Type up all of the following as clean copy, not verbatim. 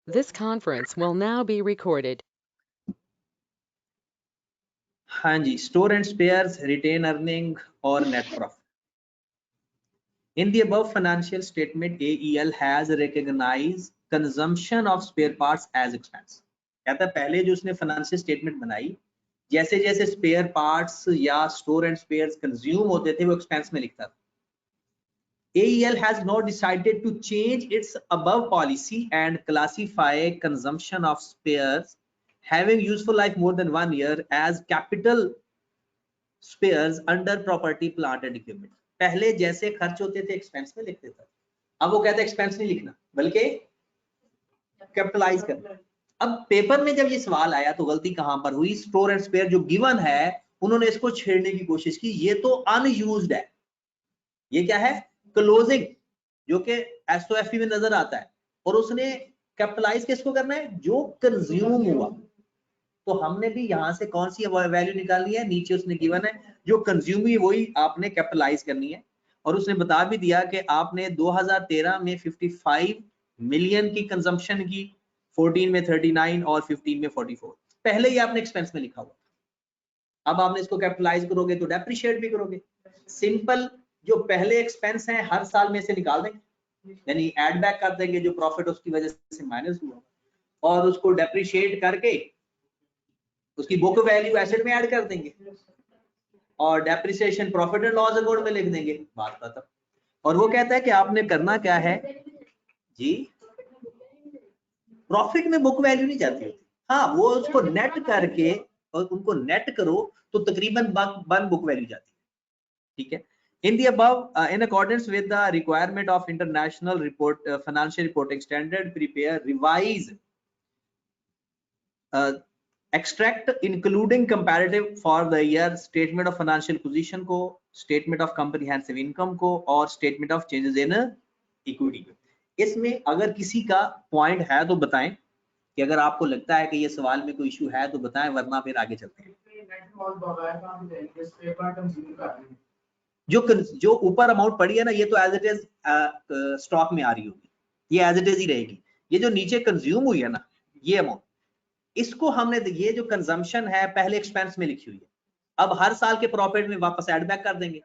This conference will now be recorded. हाँ जी, store and spares, retain earning और net profit. In the above financial statement, AEL has recognized consumption of spare parts as expense. कहता है पहले जो उसने financial statement बनाई, जैसे जैसे स्पेयर पार्ट्स या स्टोर एंड स्पेयर्स कंज्यूम होते थे वो एक्सपेंस में लिखता था. AEL has now decided to change its above policy and classify consumption of spares having useful life more than 1 year as capital spares under property plant and equipment. पहले जैसे खर्च होते थे एक्सपेंस में लिखते थे, अब वो कहते हैं एक्सपेंस नहीं लिखना बल्कि कैपिटलाइज करना. अब पेपर में जब ये सवाल आया तो गलती कहां पर हुई? स्टोर एंड स्पेयर जो गिवन है उन्होंने इसको छेड़ने की कोशिश की. ये तो अनयूज्ड है, ये क्या है? क्लोजिंग, जो कि एसओएफई में नजर आता है, और उसने कैपिटलाइज किसको करना है? जो कंज्यूम हुआ. तो हमने भी यहाँ से कौन सी वैल्यू निकालनी है? नीचे उसने गिवन है जो कंज्यूम हुई वही आपने कैपिटलाइज करनी है. और उसने बता भी दिया कि आपने 2013 में 55 मिलियन की कंजम्पशन की, 14 में 39 और 15 में 44. पहले ही आपने एक्सपेंस में लिखा हुआ. अब आपने इसको कैपिटलाइज करोगे तो डेप्रिशिएट भी करोगे. सिंपल, जो पहले एक्सपेंस है हर साल में से निकाल देंगे, यानी ऐड बैक कर देंगे जो प्रॉफिट उसकी वजह से माइनस हुआ, और उसको डेप्रिशिएट करके उसकी बुक वैल्यू एसेट में ऐड कर देंगे और depreciation profit and loss account में लिख देंगे. बात खत्म. और वो कहता है कि आपने करना क्या है जी? प्रॉफिट में बुक वैल्यू नहीं जाती होती. हाँ, वो उसको नेट करके और उनको नेट करो तो तकरीबन 1 बुक वैल्यू जाती है. ठीक है. In the above, in accordance with the requirement of international financial reporting standard, prepare, revise, extract including comparative for the year statement of financial position को, statement of comprehensive income को, और statement of changes in equity. इसमें अगर किसी का point है तो बताएं, कि अगर आपको लगता है कि ये सवाल में कोई इशू है तो बताएं, वरना फिर आगे चलते हैं. जो ऊपर अमाउंट पड़ी है ना, ये तो एज इट इज स्टॉक में आ रही होगी, ये एज इट इज ही रहेगी. ये जो नीचे कंज्यूम हुई है ना, ये अमाउंट, इसको हमने, ये जो कंजम्पशन है पहले एक्सपेंस में लिखी हुई है, अब हर साल के प्रॉफिट में वापस ऐड बैक कर देंगे.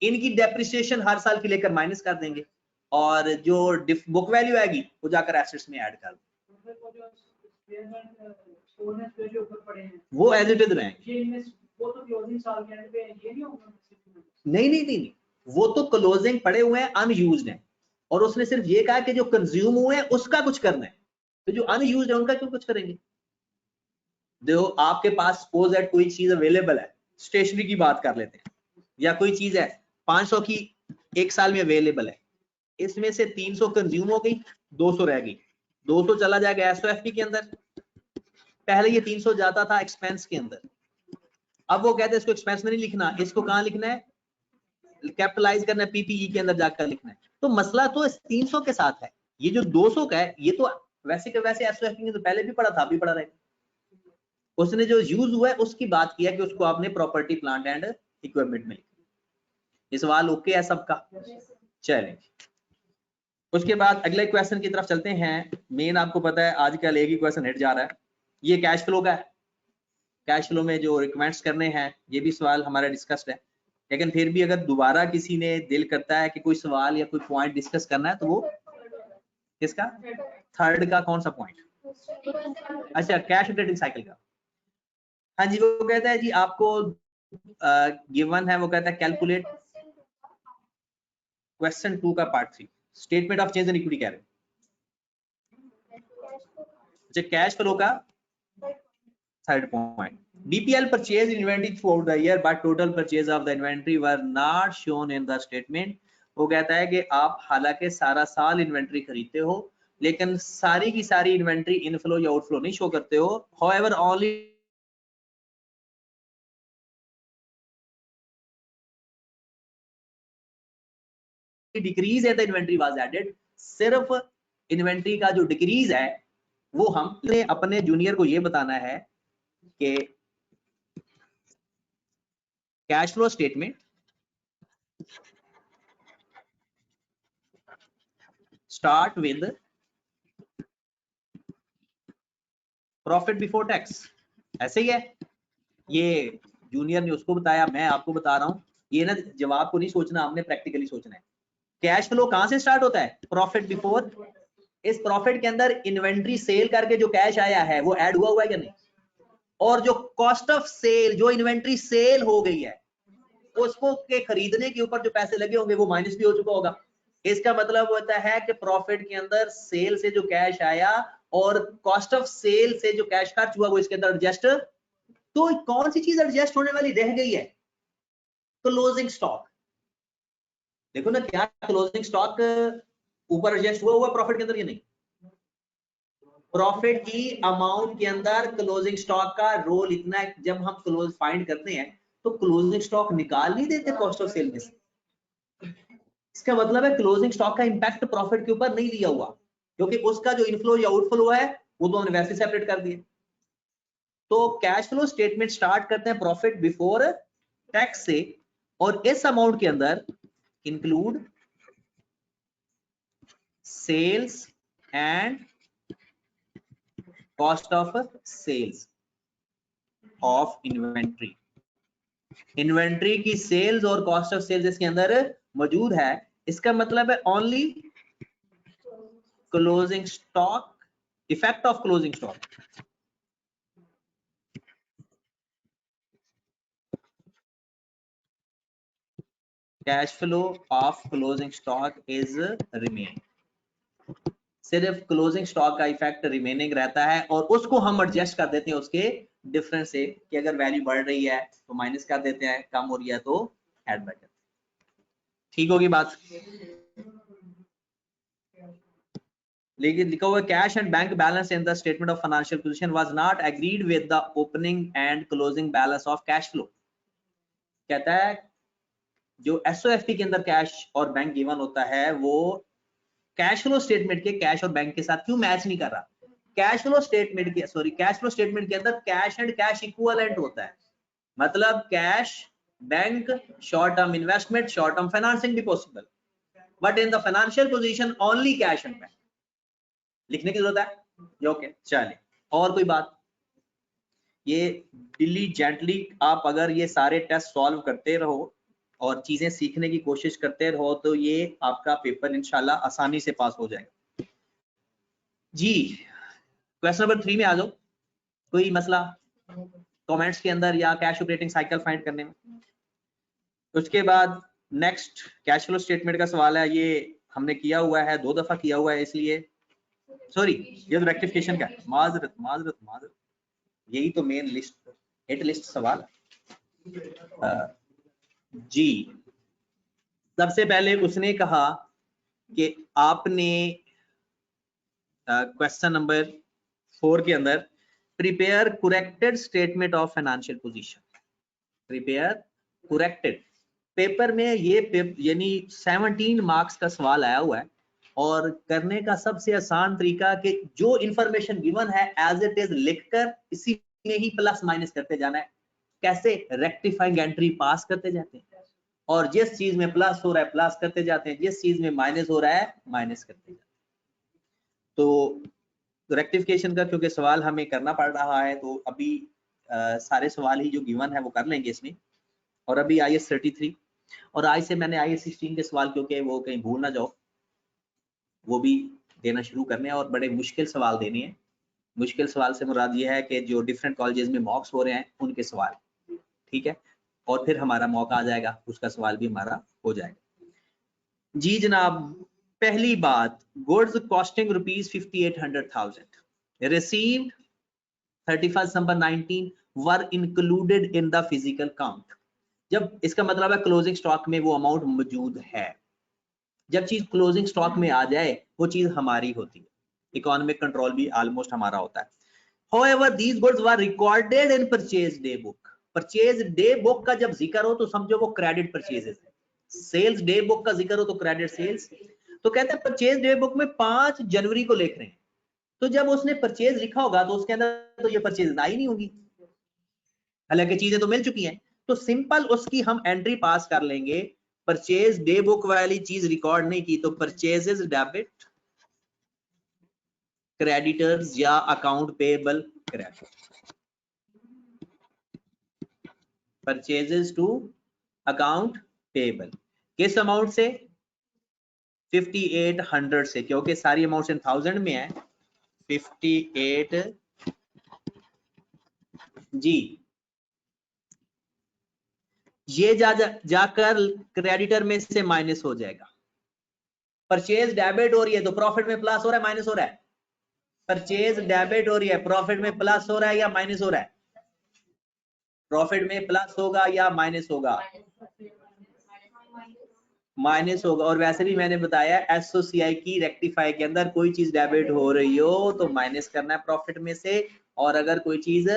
इनकी डेप्रिसिएशन हर साल की लेकर माइनस कर देंगे, और जो बुक वैल्यू आएगी वो जाकर एसेट्स में ऐड कर देंगे. वो एज इट इज रहेंगे. नहीं, वो तो क्लोजिंग पड़े हुए हैं, अनयूज्ड हैं, और उसने सिर्फ ये कहा कि जो कंज्यूम हुए हैं उसका कुछ करना है. तो जो अनयूज्ड है उनका क्यों कुछ करेंगे? देखो, आपके पास सपोज दैट कोई चीज अवेलेबल है, स्टेशनरी की बात कर लेते हैं, या कोई चीज है 500 की एक साल में अवेलेबल है, इसमें से 300 कंज्यूम हो गई, 200 रह गई, 200 चला जाएगा एसओएफपी के अंदर. पहले ये 300 जाता था एक्सपेंस के अंदर, अब वो कहते हैं इसको एक्सपेंस में नहीं लिखना, इसको कहाँ लिखना है? कैपिटलाइज करना है, पीपीई के अंदर जाकर लिखना है. तो मसला तो 300 के साथ है. ये जो 200 का है, ये तो वैसे के वैसे एसओएफपी में तो पहले भी पड़ा था, अभी पड़ा रहेगा. उसने जो यूज हुआ है उसकी बात किया कि उसको आपने प्रॉपर्टी प्लांट एंड इक्विपमेंट में लिखा. ये सवाल ओके है सबका? चलें, उसके बाद अगले क्वेश्चन की तरफ चलते हैं. मेन आपको पता है आजकल एक ही क्वेश्चन हिट जा रहा है, ये कैश फ्लो का है. कैश फ्लो में जो रिकमेंड्स करने हैं ये भी सवाल हमारा डिस्कस्ड है, लेकिन फिर भी अगर दोबारा किसी ने दिल करता है कि कोई सवाल या कोई पॉइंट डिस्कस करना है तो वो किसका? थर्ड का कौन सा पॉइंट? अच्छा, कैश ट्रेडिंग साइकिल का. हाँ जी, वो कहता है जी आपको गिवन है, वो कहता है कैलकुलेट क्वेश्चन 2 का part 3 statement of change in equity कह रहे हैं. अच्छा, कैश फ्लो का third point, BPL purchased inventory throughout the year but total purchase of the inventory were not shown in the statement. वो कहता है कि आप हालांकि सारा साल इन्वेंट्री खरीदते हो लेकिन सारी की सारी इन्वेंट्री इनफ्लो या आउटफ्लो नहीं शो करते हो. However, only डिक्रीज है द इन्वेंट्री वाज एडेड. सिर्फ इन्वेंट्री का जो डिक्रीज है वो हमने अपने जूनियर को ये बताना है कि cash flow statement start with profit before tax, ऐसे ही है। ये जूनियर ने उसको बताया, मैं आपको बता रहा हूँ। ये ना जवाब को नहीं सोचना, आपने प्रैक्टिकली सोचना है। कैश फ्लो कहां से स्टार्ट होता है? Profit before. इस प्रॉफिट के अंदर इन्वेंट्री सेल करके जो कैश आया है वो ऐड हुआ है क्या नहीं? और जो कॉस्ट ऑफ सेल, जो इन्वेंट्री सेल हो गई है उसको के खरीदने के ऊपर जो पैसे लगे होंगे वो माइनस भी हो चुका होगा। इसका मतलब होता है कि प्रॉफिट के अंदर सेल से जो कैश आया और कॉस्ट ऑफ सेल से जो कैश खर्च हुआ वो इसके अंदर एडजस्ट। तो कौन सी चीज एडजस्ट होने वाली रह गई है? Closing stock. देखो ना, क्या क्लोजिंग स्टॉक ऊपर एडजस्ट हुआ प्रॉफिट के अंदर या नहीं? प्रॉफिट की अमाउंट के अंदर क्लोजिंग स्टॉक का रोल इतना है, जब हम क्लोज फाइंड करते हैं तो क्लोजिंग स्टॉक निकाल नहीं देते कॉस्ट ऑफ सेल में से। इसका मतलब है क्लोजिंग स्टॉक का इंपैक्ट प्रॉफिट के ऊपर नहीं लिया हुआ, क्योंकि उसका जो इनफ्लो या आउटफ्लो हुआ है वो तो हमने वैसे सेपरेट कर दिए। तो कैश फ्लो स्टेटमेंट स्टार्ट करते हैं प्रॉफिट बिफोर टैक्स से, और इस अमाउंट के अंदर include sales and cost of sales of inventory. Inventory की सेल्स और कॉस्ट ऑफ सेल्स इसके अंदर मौजूद है। इसका मतलब है only closing stock, effect of closing stock. Cash flow of closing stock is remain. सिर्फ क्लोजिंग स्टॉक का इफेक्ट रिमेनिंग रहता है और उसको हम एडजस्ट कर देते हैं उसके डिफरेंस से, कि अगर वैल्यू बढ़ रही है तो माइनस कर देते हैं, कम हो रही है तो ऐड कर देते हैं। ठीक होगी बात? लेकिन लिखा हुआ cash and bank balance in the statement of financial position was not agreed with the opening and closing balance of cash flow. कहता है जो एसओएफपी के अंदर कैश और बैंक गिवन होता है वो कैश फ्लो स्टेटमेंट के कैश और बैंक के साथ क्यों मैच नहीं कर रहा? कैश फ्लो स्टेटमेंट के कैश फ्लो स्टेटमेंट के अंदर कैश एंड कैश इक्विवेलेंट होता है, मतलब cash, bank, short term investment, short term financing भी possible, but in the financial position only cash and bank. लिखने की जरूरत है? ओके, चलिए। और कोई बात? ये डिलीजेंटली आप अगर ये सारे टेस्ट सॉल्व करते रहो और चीजें सीखने की कोशिश करते रहो तो ये आपका पेपर इंशाल्लाह आसानी से पास हो जाएगा। जी, क्वेश्चन नंबर 3 में आ जाओ। कोई मसला कमेंट्स के अंदर या कैश ऑपरेटिंग साइकिल फाइंड करने में? उसके बाद नेक्स्ट कैश फ्लो स्टेटमेंट का सवाल है, ये हमने किया हुआ है, 2 दफा किया हुआ है, इसलिए सॉरी, ये तो रेक्टिफिकेशन का है। माजरत माजरत माजरत, यही तो मेन लिस्ट, हिट लिस्ट सवाल जी। सबसे पहले उसने कहा कि आपने क्वेश्चन नंबर 4 के अंदर prepare corrected statement of financial position, prepare corrected. Paper में ये यानी 17 मार्क्स का सवाल आया हुआ है और करने का सबसे आसान तरीका कि जो इंफॉर्मेशन गिवन है एज इट इज लिखकर इसी में ही प्लस माइनस करते जाना है। कैसे? रेक्टिफाइंग एंट्री पास करते जाते हैं और जिस चीज में प्लस हो रहा है प्लस करते जाते हैं, जिस चीज में माइनस हो रहा है माइनस करते जाते हैं। तो रेक्टिफिकेशन का क्योंकि सवाल हमें करना पड़ रहा है तो अभी सारे सवाल ही जो गिवन है वो कर लेंगे इसमें। और अभी IAS 33 और आज से मैंने IAS 16 के सवाल, क्योंकि वो कहीं भूल ना जाओ, वो भी देना शुरू करने हैं और बड़े मुश्किल सवाल देने हैं। मुश्किल सवाल से मुराद ये है कि जो डिफरेंट कॉलेजेस में मॉक्स हो रहे हैं उनके सवाल, ठीक है, और फिर हमारा मौका आ जाएगा, उसका सवाल भी हमारा हो जाएगा। जी जनाब, पहली बात, goods costing ₹58,100 received 31 December 19 were included in the physical count. जब इसका मतलब है क्लोजिंग स्टॉक में वो अमाउंट मौजूद है। जब चीज क्लोजिंग स्टॉक में आ जाए वो चीज हमारी होती है, इकोनॉमिक कंट्रोल भी ऑलमोस्ट हमारा होता है। However, these goods were recorded in purchase day book. Purchase day book का जब जिक्र हो तो समझो वो क्रेडिट परचेजेस है। सेल्स डे बुक का जिक्र हो तो क्रेडिट सेल्स। तो कहते हैं परचेज डे बुक में 5 जनवरी को लिख रहे हैं, तो जब उसने परचेज लिखा होगा तो उसके अंदर तो ये परचेज आई नहीं होगी, हालांकि चीजें तो मिल चुकी हैं। तो सिंपल उसकी हम एंट्री पास कर लेंगे, परचेज डे बुक वाली चीज रिकॉर्ड नहीं की तो परचेजेस डेबिट, क्रेडिटर्स या account payable credit, purchases to account payable. किस अमाउंट से? 5800 से, क्योंकि सारी अमाउंट 1000 में है। 58 जी, ये जाकर क्रेडिटर में से माइनस हो जाएगा। परचेज डेबिट हो रही है तो प्रॉफिट में प्लस हो रहा है माइनस हो रहा है? परचेज डेबिट हो रही है, प्रॉफिट में प्लस हो रहा है या माइनस हो रहा है? प्रॉफिट में प्लस होगा या माइनस होगा? माइनस होगा। और वैसे भी मैंने बताया एसओसीआई की रेक्टिफाई के अंदर कोई चीज डेबिट हो रही हो तो माइनस करना है प्रॉफिट में से, और अगर कोई चीज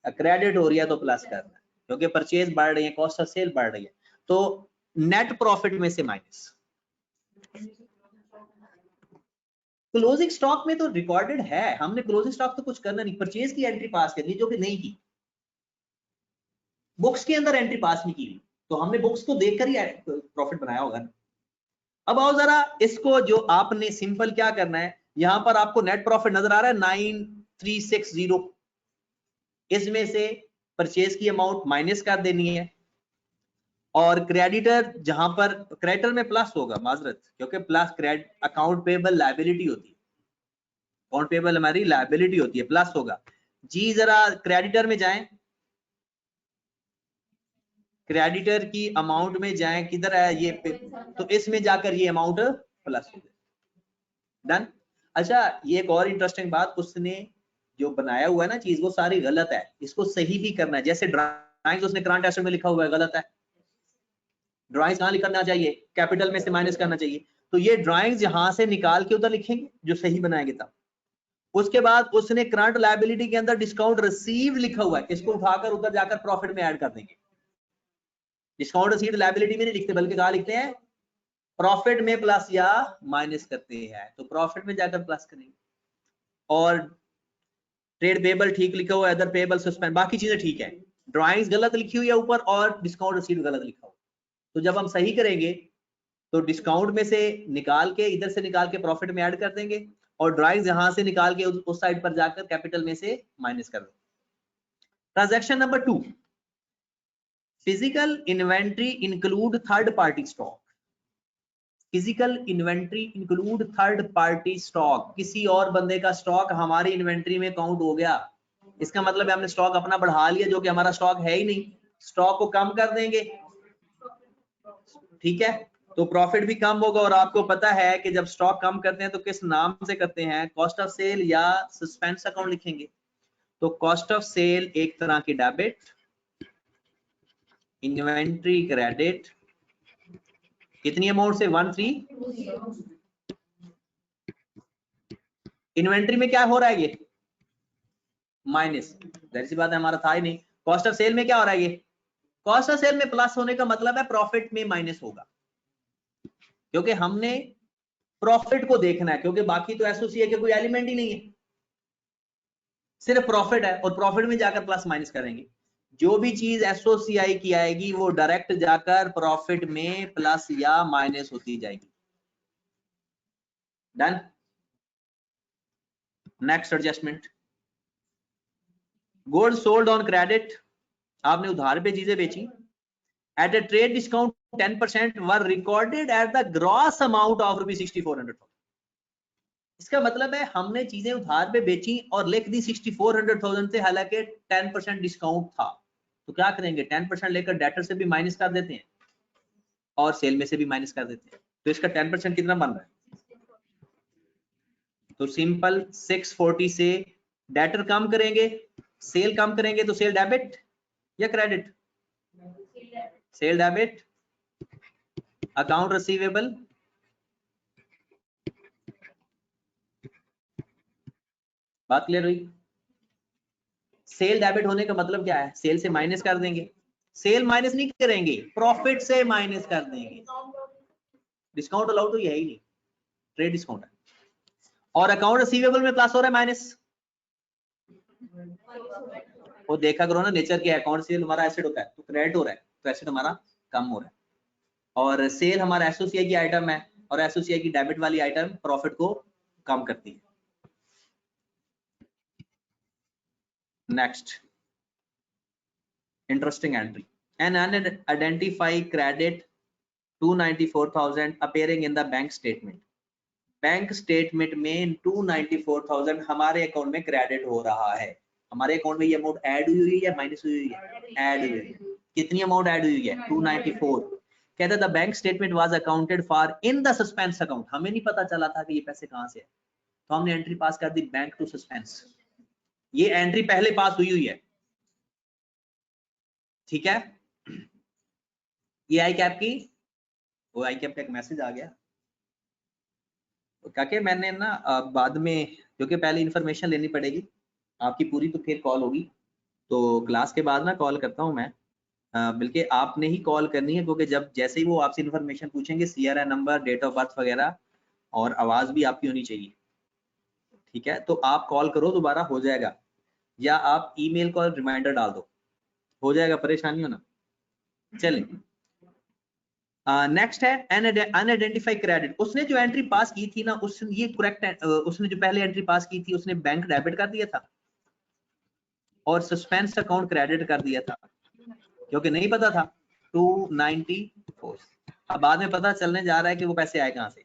क्रेडिट हो रही है तो प्लस करना है, क्योंकि परचेज बढ़ रही है, कॉस्ट ऑफ सेल बढ़ रही है, तो नेट प्रॉफिट में से माइनस। क्लोजिंग स्टॉक में तो रिकॉर्डेड है, हमने क्लोजिंग स्टॉक तो कुछ करना नहीं, परचेज की एंट्री पास करनी जो कि नहीं की, बुक्स के अंदर एंट्री पास नहीं की, तो हमने बुक्स को देखकर ही प्रॉफिट बनाया होगा। अब आओ जरा इसको, जो आपने सिंपल क्या करना है, यहां पर आपको नेट प्रॉफिट नजर आ रहा है 9360, इसमें से परचेज की अमाउंट माइनस कर देनी है, और क्रेडिटर जहां पर क्रेडिटर में प्लस होगा, माजरत, क्योंकि plus credit account payable liability होती है, अकाउंट पेबल हमारी लायबिलिटी होती है, प्लस होगा जी। जरा क्रेडिटर में जाएं, क्रेडिटर की अमाउंट में जाएं, किधर है ये, तो इसमें जाकर ये अमाउंट प्लस हो जाए। डन। अच्छा, ये एक और इंटरेस्टिंग बात, उसने जो बनाया हुआ है ना चीज, वो सारी गलत है, इसको सही भी करना है। जैसे ड्राइंग्स उसने करंट एसेट में लिखा हुआ है, गलत है। ड्राइंग्स कहाँ लिखना चाहिए? कैपिटल में से माइनस करना चाहिए। तो ये ड्राइंग्स यहां से निकाल के उधर लिखेंगे जो सही बनाएंगे तब। उसके बाद उसने करंट लायबिलिटी के अंदर डिस्काउंट रिसीव लिखा हुआ है, इसको उठाकर उधर जाकर प्रॉफिट में ऐड कर देंगे। डिस्काउंट रिसीव लायबिलिटी में नहीं लिखते, बल्कि कहाँ लिखते हैं? प्रॉफिट में प्लस या माइनस करते हैं, तो प्रॉफिट में जाकर प्लस करेंगे। और ट्रेड पेबल ठीक लिखा हुआ है, अदर पेबल सस्पेंड, बाकी चीजें ठीक है, ड्राइंग्स गलत लिखी हुई है ऊपर और डिस्काउंट रिसीव गलत लिखा हुआ। तो जब हम सही करेंगे तो डिस्काउंट में से निकाल के, इधर से निकाल के प्रॉफिट में ऐड कर देंगे, और ड्राइंग्स यहां से निकाल के उस साइड पर जाकर कैपिटल में से माइनस कर देंगे। Transaction number 2, physical inventory include third party stock. Physical inventory include third party stock, किसी और बंदे का स्टॉक हमारी इन्वेंट्री में काउंट हो गया, इसका मतलब है हमने स्टॉक अपना बढ़ा लिया जो कि हमारा स्टॉक है ही नहीं, स्टॉक को कम कर देंगे, ठीक है, तो प्रॉफिट भी कम होगा। और आपको पता है कि जब स्टॉक कम करते हैं तो किस नाम से करते हैं? कॉस्ट ऑफ सेल या सस्पेंस अकाउंट लिखेंगे। तो कॉस्ट ऑफ सेल एक तरह की डेबिट, इन्वेंट्री क्रेडिट, कितनी अमाउंट से? 13। इन्वेंट्री में क्या हो रहा है? ये माइनस, जाहिर सी बात है हमारा था ही नहीं। कॉस्ट ऑफ सेल में क्या हो रहा है? ये कॉस्ट ऑफ सेल में प्लस होने का मतलब है प्रॉफिट में माइनस होगा, क्योंकि हमने प्रॉफिट को देखना है, क्योंकि बाकी तो एसोसिएट के कोई एलिमेंट ही नहीं है, सिर्फ प्रॉफिट है, और प्रॉफिट में जाकर प्लस माइनस करेंगे। जो भी चीज एसओसीआई की आएगी वो डायरेक्ट जाकर प्रॉफिट में प्लस या माइनस होती जाएगी। Done. Next adjustment, gold sold on credit, आपने उधार पे चीजें बेची, at a trade discount 10% were recorded at the gross amount of ₹6400। इसका मतलब है हमने चीजें उधार पे बेची और लिख दी 6400,000 से, हालांकि 10% डिस्काउंट था, तो क्या करेंगे? 10% लेकर डेटर से भी माइनस कर देते हैं और सेल में से भी माइनस कर देते हैं, तो इसका 10% कितना बन रहा है? तो सिंपल 640 से डेटर कम करेंगे, सेल कम करेंगे, तो सेल डेबिट या credit? Sale debit, account receivable, बात क्लियर हुई? सेल डेबिट होने का मतलब क्या है? सेल से माइनस कर देंगे, सेल माइनस नहीं करेंगे, प्रॉफिट से माइनस कर देंगे। डिस्काउंट अलाउड तो यही नहीं, ट्रेड डिस्काउंट है। और अकाउंट रिसीवेबल में प्लस हो रहा है माइनस, वो देखा करो ना नेचर के, अकाउंट सेल हमारा एसेट होता है तो क्रेडिट हो रहा है, तो एसेट हमारा कम हो रहा है, और सेल हमारा एसोसीआई की आइटम है, और एसोसीआई की डेबिट वाली आइटम प्रॉफिट को कम करती है। Next interesting entry, an unidentified credit 294,000 appearing in the bank statement. Bank statement में 294,000 हमारे अकाउंट में क्रेडिट हो रहा है। हमारे अकाउंट में ये अमाउंट ऐड हुई है या माइनस हुई है? ऐड हुई है। कितनी अमाउंट ऐड हुई है? 294। कहता है the bank statement was accounted for in the suspense account. हमें नहीं पता चला था कि ये पैसे कहां से है, तो हमने एंट्री पास कर दी बैंक टू सस्पेंस। ये एंट्री पहले पास हुई है, ठीक है। ये आई कैप की, वो आई कैप का एक मैसेज आ गया क्या मैंने ना बाद में, क्योंकि पहले इंफॉर्मेशन लेनी पड़ेगी आपकी पूरी, तो फिर कॉल होगी, तो क्लास के बाद ना कॉल करता हूं मैं, बल्कि आपने ही कॉल करनी है, क्योंकि जब जैसे ही वो आपसे इंफॉर्मेशन पूछेंगे, CRN number, date of birth वगैरह, और आवाज भी आपकी होनी चाहिए, ठीक है। तो आप कॉल करो, दोबारा हो जाएगा, या आप ईमेल कॉल रिमाइंडर डाल दो, हो जाएगा, परेशानी हो ना। चलिए नेक्स्ट है अनआइडेंटिफाइड क्रेडिट। उसने जो एंट्री पास की थी ना, उसने ये करेक्ट, उसने जो पहले एंट्री पास की थी उसने बैंक डेबिट कर दिया था और सस्पेंस अकाउंट क्रेडिट कर दिया था, क्योंकि नहीं पता था 294। अब बाद में पता चलने जा रहा है कि वो पैसे आए कहां से।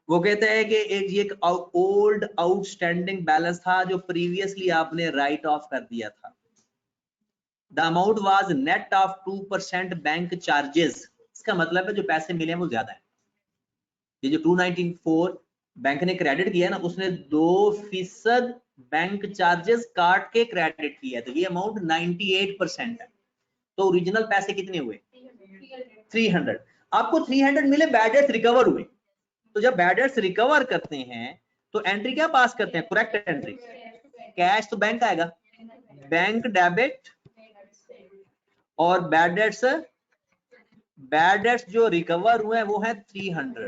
वो कहते हैं कि एक ओल्ड आउटस्टैंडिंग बैलेंस था जो प्रीवियसली आपने राइट ऑफ कर दिया था। The amount was net of 2% bank charges. इसका मतलब है जो पैसे मिले हैं वो ज्यादा है। ये जो 294 बैंक ने क्रेडिट किया है ना, उसने 2% बैंक चार्जेस काट के क्रेडिट किया है, तो ये अमाउंट 98% है। तो ओरिजिनल पैसे कितने हुए? 300। आपको 300 मिले, बैड डेट्स रिकवर हुए। तो जब बैड डेट्स रिकवर करते हैं तो एंट्री क्या पास करते हैं? Correct entry. कैश तो बैंक आएगा, बैंक डेबिट, और बैड डेट्स जो रिकवर हुए हैं वो है 300,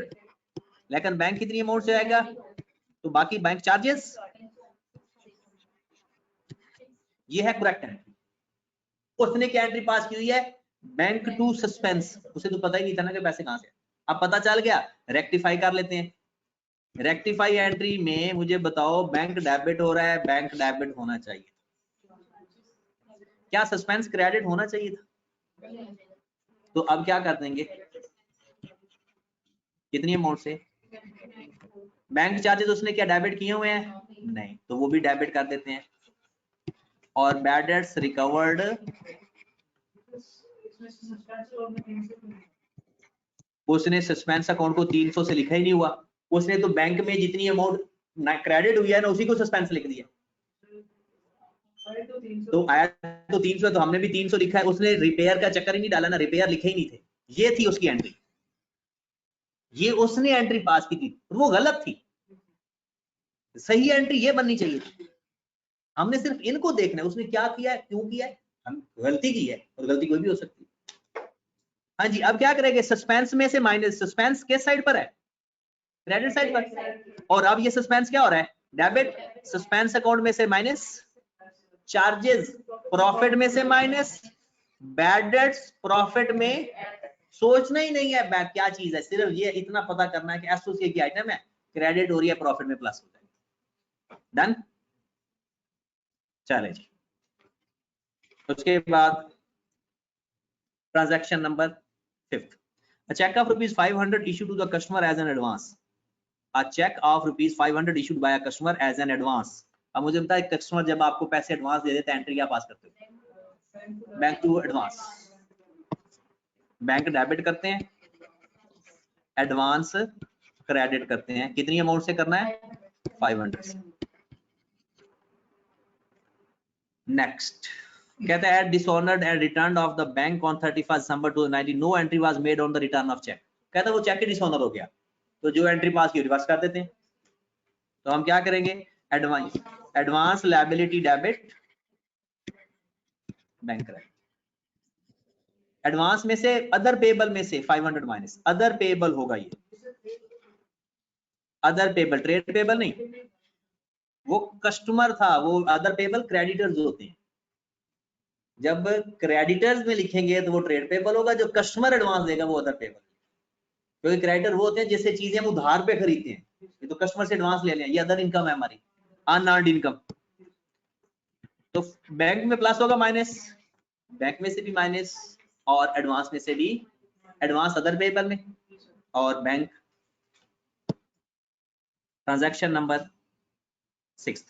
लेकिन बैंक कितनी अमाउंट से आएगा? तो बाकी बैंक चार्जेस, ये है करेक्ट एंट्री। उसने क्या एंट्री पास की हुई है? Bank to suspense. उसे तो पता ही नहीं था ना कि पैसे कहां से। अब पता चल गया, रेक्टिफाई कर लेते हैं। रेक्टिफाई एंट्री में मुझे बताओ, बैंक डेबिट हो रहा है, बैंक डेबिट होना चाहिए, क्या सस्पेंस क्रेडिट होना चाहिए था? तो अब क्या कर देंगे, कितनी अमाउंट से? बैंक चार्जेस उसने क्या डेबिट किए हुए हैं? नहीं, तो वो भी डेबिट कर देते हैं। और बैड डेट्स रिकवर्ड, उसने सस्पेंस अकाउंट को 300 से लिखा ही नहीं हुआ, उसने तो बैंक में जितनी अमाउंट क्रेडिट हुई है ना उसी को सस्पेंस लिख दिया। तो आया तो 300, तो हमने भी 300 लिखा है। उसने रिपेयर का चक्कर ही नहीं डाला ना, रिपेयर लिखे ही नहीं थे। ये थी उसकी एंट्री, ये उसने एंट्री पास की थी, वो गलत थी। सही एंट्री ये बननी चाहिए थी। हमने सिर्फ इनको देखना है, उसने क्या किया है, क्यों किया है, हम गलती की है, और गलती कोई भी हो सकती है। हाँ जी, अब क्या करेंगे, सस्पेंस में से माइनस, सस्पेंस किस साइड पर है? क्रेडिट साइड पर। और अब ये सस्पेंस क्या हो रहा है? डेबिट। सस्पेंस अकाउंट में से माइनस चार्जेस, प्रॉफिट में से माइनस बैड डेट्स, प्रॉफिट में सोचना ही नहीं है बैक क्या चीज है, सिर्फ ये इतना पता करना है कि एसोसिएट की आइटम है, क्रेडिट हो रही है, प्रॉफिट में प्लस हो जाएगा। डन। चले जी, उसके बाद transaction number 5th, a check of rupees 500 issued to the customer as an advance। a check of rupees 500 issued by a customer as an advance। अब मुझे बताए, कस्टमर जब आपको पैसे एडवांस दे देता है, एंट्री क्या पास करते हो? Bank to advance. Bank debit करते हैं, एडवांस क्रेडिट करते हैं। कितनी अमाउंट से करना है? 500 से। नेक्स्ट कहता है dishonoured and return of the bank on 31 December 2019, no entry was made on the return of cheque. कहता है वो चेक ही डिसऑनर हो गया, तो जो एंट्री पास की रिवर्स कर देते हैं। तो हम क्या करेंगे, advance liability debit, bank credit. Advance में से अदर पेबल में से 500 माइनस, अदर पेबल होगा ये, अदर पेबल, ट्रेड पेबल नहीं, वो कस्टमर था, वो अदर पेबल क्रेडिटर्स होते हैं। जब क्रेडिटर्स में लिखेंगे तो वो ट्रेड पेबल होगा, जो कस्टमर एडवांस देगा वो अदर पेबल, क्योंकि क्रेडिटर वो होते हैं जिससे चीजें हम उधार पे खरीदते हैं, ये तो कस्टमर से एडवांस ले लें, ये अदर इनकम है हमारी, अनअर्न्ड इनकम। तो बैंक में प्लस होगा माइनस, बैंक में से भी माइनस, और एडवांस में से भी, एडवांस अदर पेबल में और bank. Transaction number 6,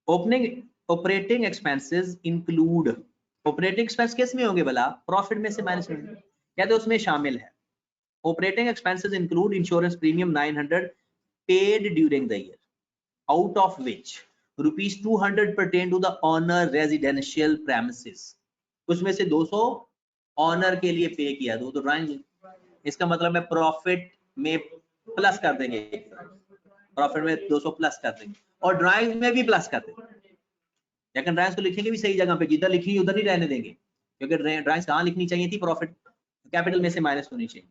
opening operating expenses include, operating expense किस में होंगे भला? प्रॉफिट में से माइनस में, कहते उसमें शामिल है। Operating expenses include insurance premium 900 paid during the year, out of which rupees 200 pertain to the owner residential premises, उसमें से 200 ऑनर के लिए पे किया, तो ड्राइंग, इसका मतलब है प्रॉफिट में प्लस कर देंगे, प्रॉफिट में 200 प्लस कर देंगे, और ड्राइंग में भी प्लस कर देंगे। लेकिन ड्राइंग्स को लिखेंगे भी सही जगह पे, जिधर लिखी उधर नहीं रहने देंगे, क्योंकि ड्राइंग्स कहाँ लिखनी चाहिए थी? प्रॉफिट कैपिटल में से माइनस होनी चाहिए।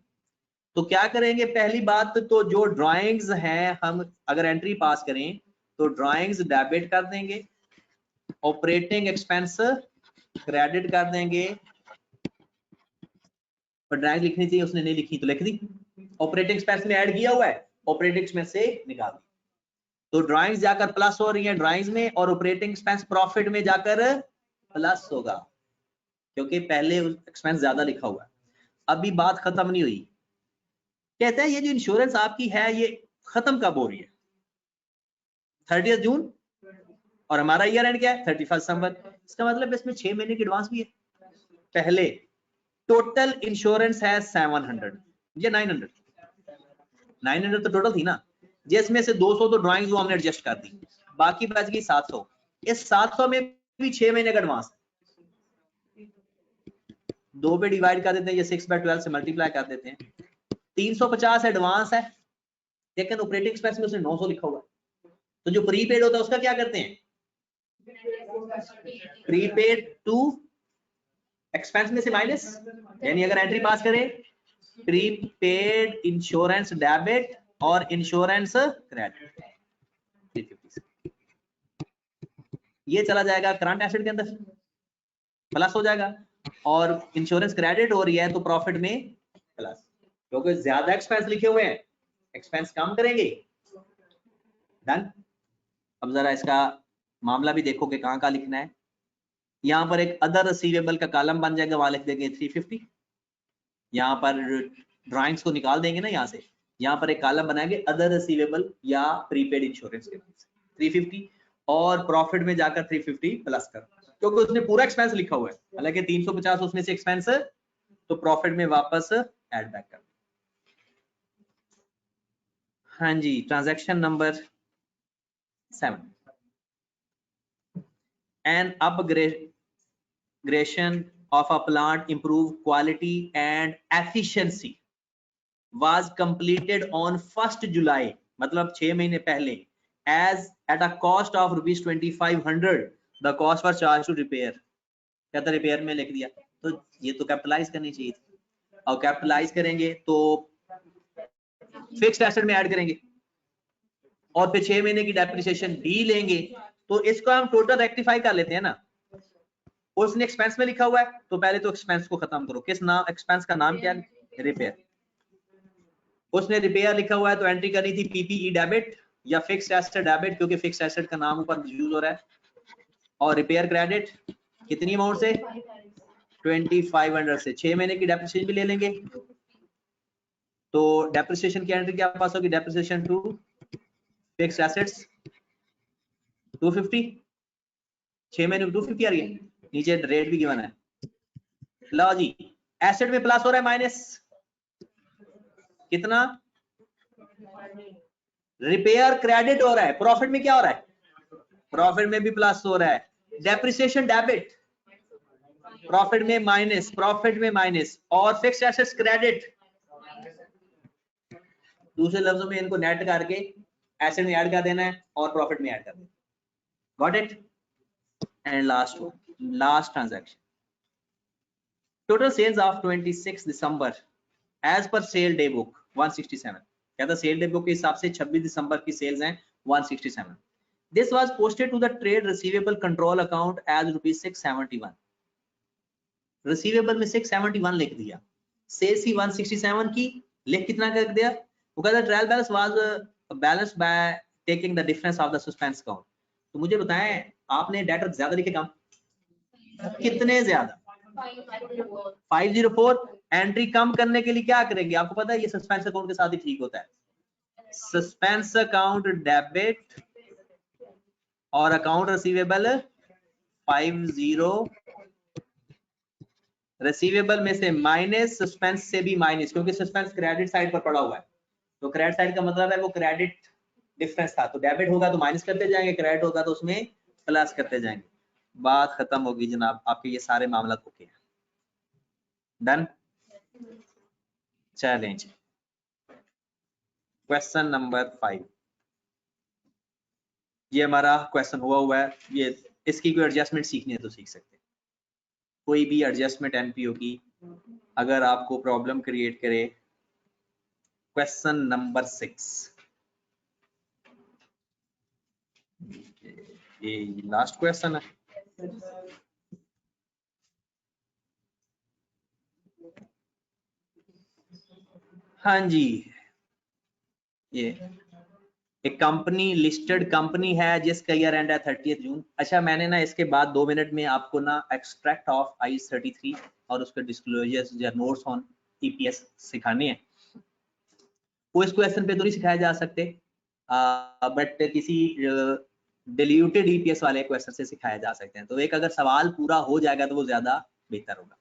तो क्या करेंगे? पहली बात तो जो ड्राइंग्स हैं, हम अगर एंट्री पास करें तो ड्राइंग्स डेबिट कर देंगे, ऑपरेटिंग एक्सपेंस क्रेडिट कर देंगे, पर ड्राइंग लिखनी चाहिए, उसने नहीं लिखी तो लिख दी, ऑपरेटिंग एक्सपेंस में ऐड किया हुआ है, ऑपरेटिंग एक्सपेंस से निकाल दी, तो ड्राइंग्स जाकर प्लस हो रही है ड्राइंग्स में, और ऑपरेटिंग एक्सपेंस प्रॉफिट में जाकर प्लस होगा, क्योंकि पहले एक्सपेंस ज्यादा लिखा हुआ है। अभी बात खत्म नहीं हुई, कहते हैं ये जो इंश्योरेंस आपकी है ये खत्म कब हो रही है? 30 जून, और हमारा ईयर एंड क्या है? 31 दिसंबर। इसका मतलब इसमें 6 महीने की एडवांस भी है। पहले टोटल इंश्योरेंस है 700 या 900, 900 तो टोटल थी ना, जिसमें से 200 तो ड्राइंग्स वो हमने एडजस्ट कर दी, बाकी बच गई 700। इस 700 में भी 6 महीने का एडवांस, 2 पे डिवाइड कर देते हैं, ये 6/12 से मल्टीप्लाई कर देते हैं, 350 एडवांस है, लेकिन ऑपरेटिंग एक्सपेंस में उसने 900 लिखा हुआ है। तो जो प्रीपेड होता है उसका क्या करते हैं? प्रीपेड टू एक्सपेंस में से माइनस, यानी अगर एंट्री पास करें प्रीपेड इंश्योरेंस डेबिट और इंश्योरेंस क्रेडिट, ये चला जाएगा करंट एसेट के अंदर, प्लस हो जाएगा, और इंश्योरेंस क्रेडिट हो रही है तो प्रॉफिट में प्लस, क्योंकि ज्यादा एक्सपेंस लिखे हुए हैं, एक्सपेंस कम करेंगे। डन। अब जरा इसका मामला भी देखो कि कहाँ लिखना है। यहाँ पर एक अदर रिसीवेबल का कॉलम बन जाएगा, वहां लिख देंगे 350, यहाँ पर ड्राइंग्स को निकाल देंगे ना, यहाँ से यहाँ पर एक कॉलम बनाएंगे अदर रिसीवेबल या प्रीपेड इंश्योरेंस के नाम से 350, और प्रॉफिट में जाकर 350 प्लस कर, क्योंकि उसने पूरा एक्सपेंस लिखा हुआ है, हालांकि 350 उसमें से एक्सपेंस, तो प्रॉफिट में वापस ऐड बैक कर। हाँ जी, transaction number 7, an upgradation of a plant improve quality and efficiency was completed on 1st July, मतलब 6 महीने पहले, as at a cost of ₹2500, the cost was charged to repair, कहता रिपेयर में लिख दिया, तो ये तो कैपिटलाइज करनी चाहिए थी, और कैपिटलाइज करेंगे तो फिक्स्ड एसेट में ऐड करेंगे, और फिर 6 महीने की डेप्रिसिएशन भी लेंगे, तो इसको हम टोटल रेक्टिफाई कर लेते हैं ना। उसने एक्सपेंस में लिखा हुआ है, तो पहले तो एक्सपेंस को खत्म करो, किस नाम, एक्सपेंस का नाम क्या है? रिपेयर। उसने रिपेयर लिखा हुआ है तो एंट्री करनी थी पीपीई डेबिट या फिक्स्ड एसेट डेबिट, क्योंकि फिक्स्ड एसेट का नाम ऊपर यूज हो रहा है, और रिपेयर क्रेडिट कितनी अमाउंट से? 2500 से, 6 महीने की डेप्रिसिएशन भी ले लेंगे, तो डेप्रिसिएशन की एंट्री क्या पास होगी? डेप्रिसिएशन टू फिक्स्ड एसेट्स 250, 6 महीने में 250 आ रही है, नीचे रेट भी गिवन है। लो जी, एसेट में प्लस हो रहा है माइनस कितना? रिपेयर क्रेडिट हो रहा है, प्रॉफिट में क्या हो रहा है? प्रॉफिट में भी प्लस हो रहा है। डेप्रिसिएशन डेबिट, प्रॉफिट में माइनस, प्रॉफिट में माइनस, और फिक्स्ड एसेट्स क्रेडिट, दूसरे लफ्जों में इनको नेट करके एसेट में ऐड कर देना है और प्रॉफिट में ऐड कर देना। Got it? And last one, last transaction, total sales of 26 December as per sale day book 167, कहता सेल डे बुक के हिसाब से 26 दिसंबर की सेल्स हैं 167। This was posted to the trade receivable control account as ₹671, receivable में 671 लिख दिया, sales ही 167 की, लिख कितना कर दिया? वो कहता trial balance was balanced by taking the difference of the suspense account. तो मुझे बताएं आपने डेटर ज्यादा लिखे कम, कितने ज्यादा 504। एंट्री कम करने के लिए क्या करेंगे, आपको पता है ये सस्पेंस अकाउंट के साथ ही ठीक होता है। सस्पेंस अकाउंट डेबिट और अकाउंट रिसीवेबल 50, रिसीवेबल में से माइनस, सस्पेंस से भी माइनस, क्योंकि सस्पेंस क्रेडिट साइड पर पड़ा हुआ है, तो क्रेडिट साइड का मतलब है वो क्रेडिट डिफरेंस था, तो डेबिट होगा तो माइनस करते जाएंगे, क्रेडिट होगा तो उसमें प्लस करते जाएंगे। बात खत्म होगी जनाब, आपके ये सारे मामला ओके हैं, डन। चैलेंज क्वेश्चन नंबर 5, ये हमारा क्वेश्चन हुआ है, ये इसकी कोई एडजस्टमेंट सीखनी है तो सीख सकते हैं। कोई भी एडजस्टमेंट एनपीओ की अगर आपको प्रॉब्लम क्रिएट करे, क्वेश्चन नंबर 6, ये लास्ट क्वेश्चन है। हाँ जी, ये एक कंपनी, लिस्टेड कंपनी है जिसका ईयर एंड है 30 जून। अच्छा, मैंने ना इसके बाद 2 मिनट में आपको ना एक्सट्रैक्ट ऑफ आईएस 33 और उसके डिस्क्लोजर्स या नोट्स ऑन ईपीएस सिखाने हैं। वो इस क्वेश्चन पे तो नहीं सिखाए जा सकते, बट किसी डिल्यूटेड ईपीएस वाले क्वेश्चन से सिखाया जा सकते हैं। तो एक अगर सवाल पूरा हो जाएगा तो वो ज्यादा बेहतर होगा।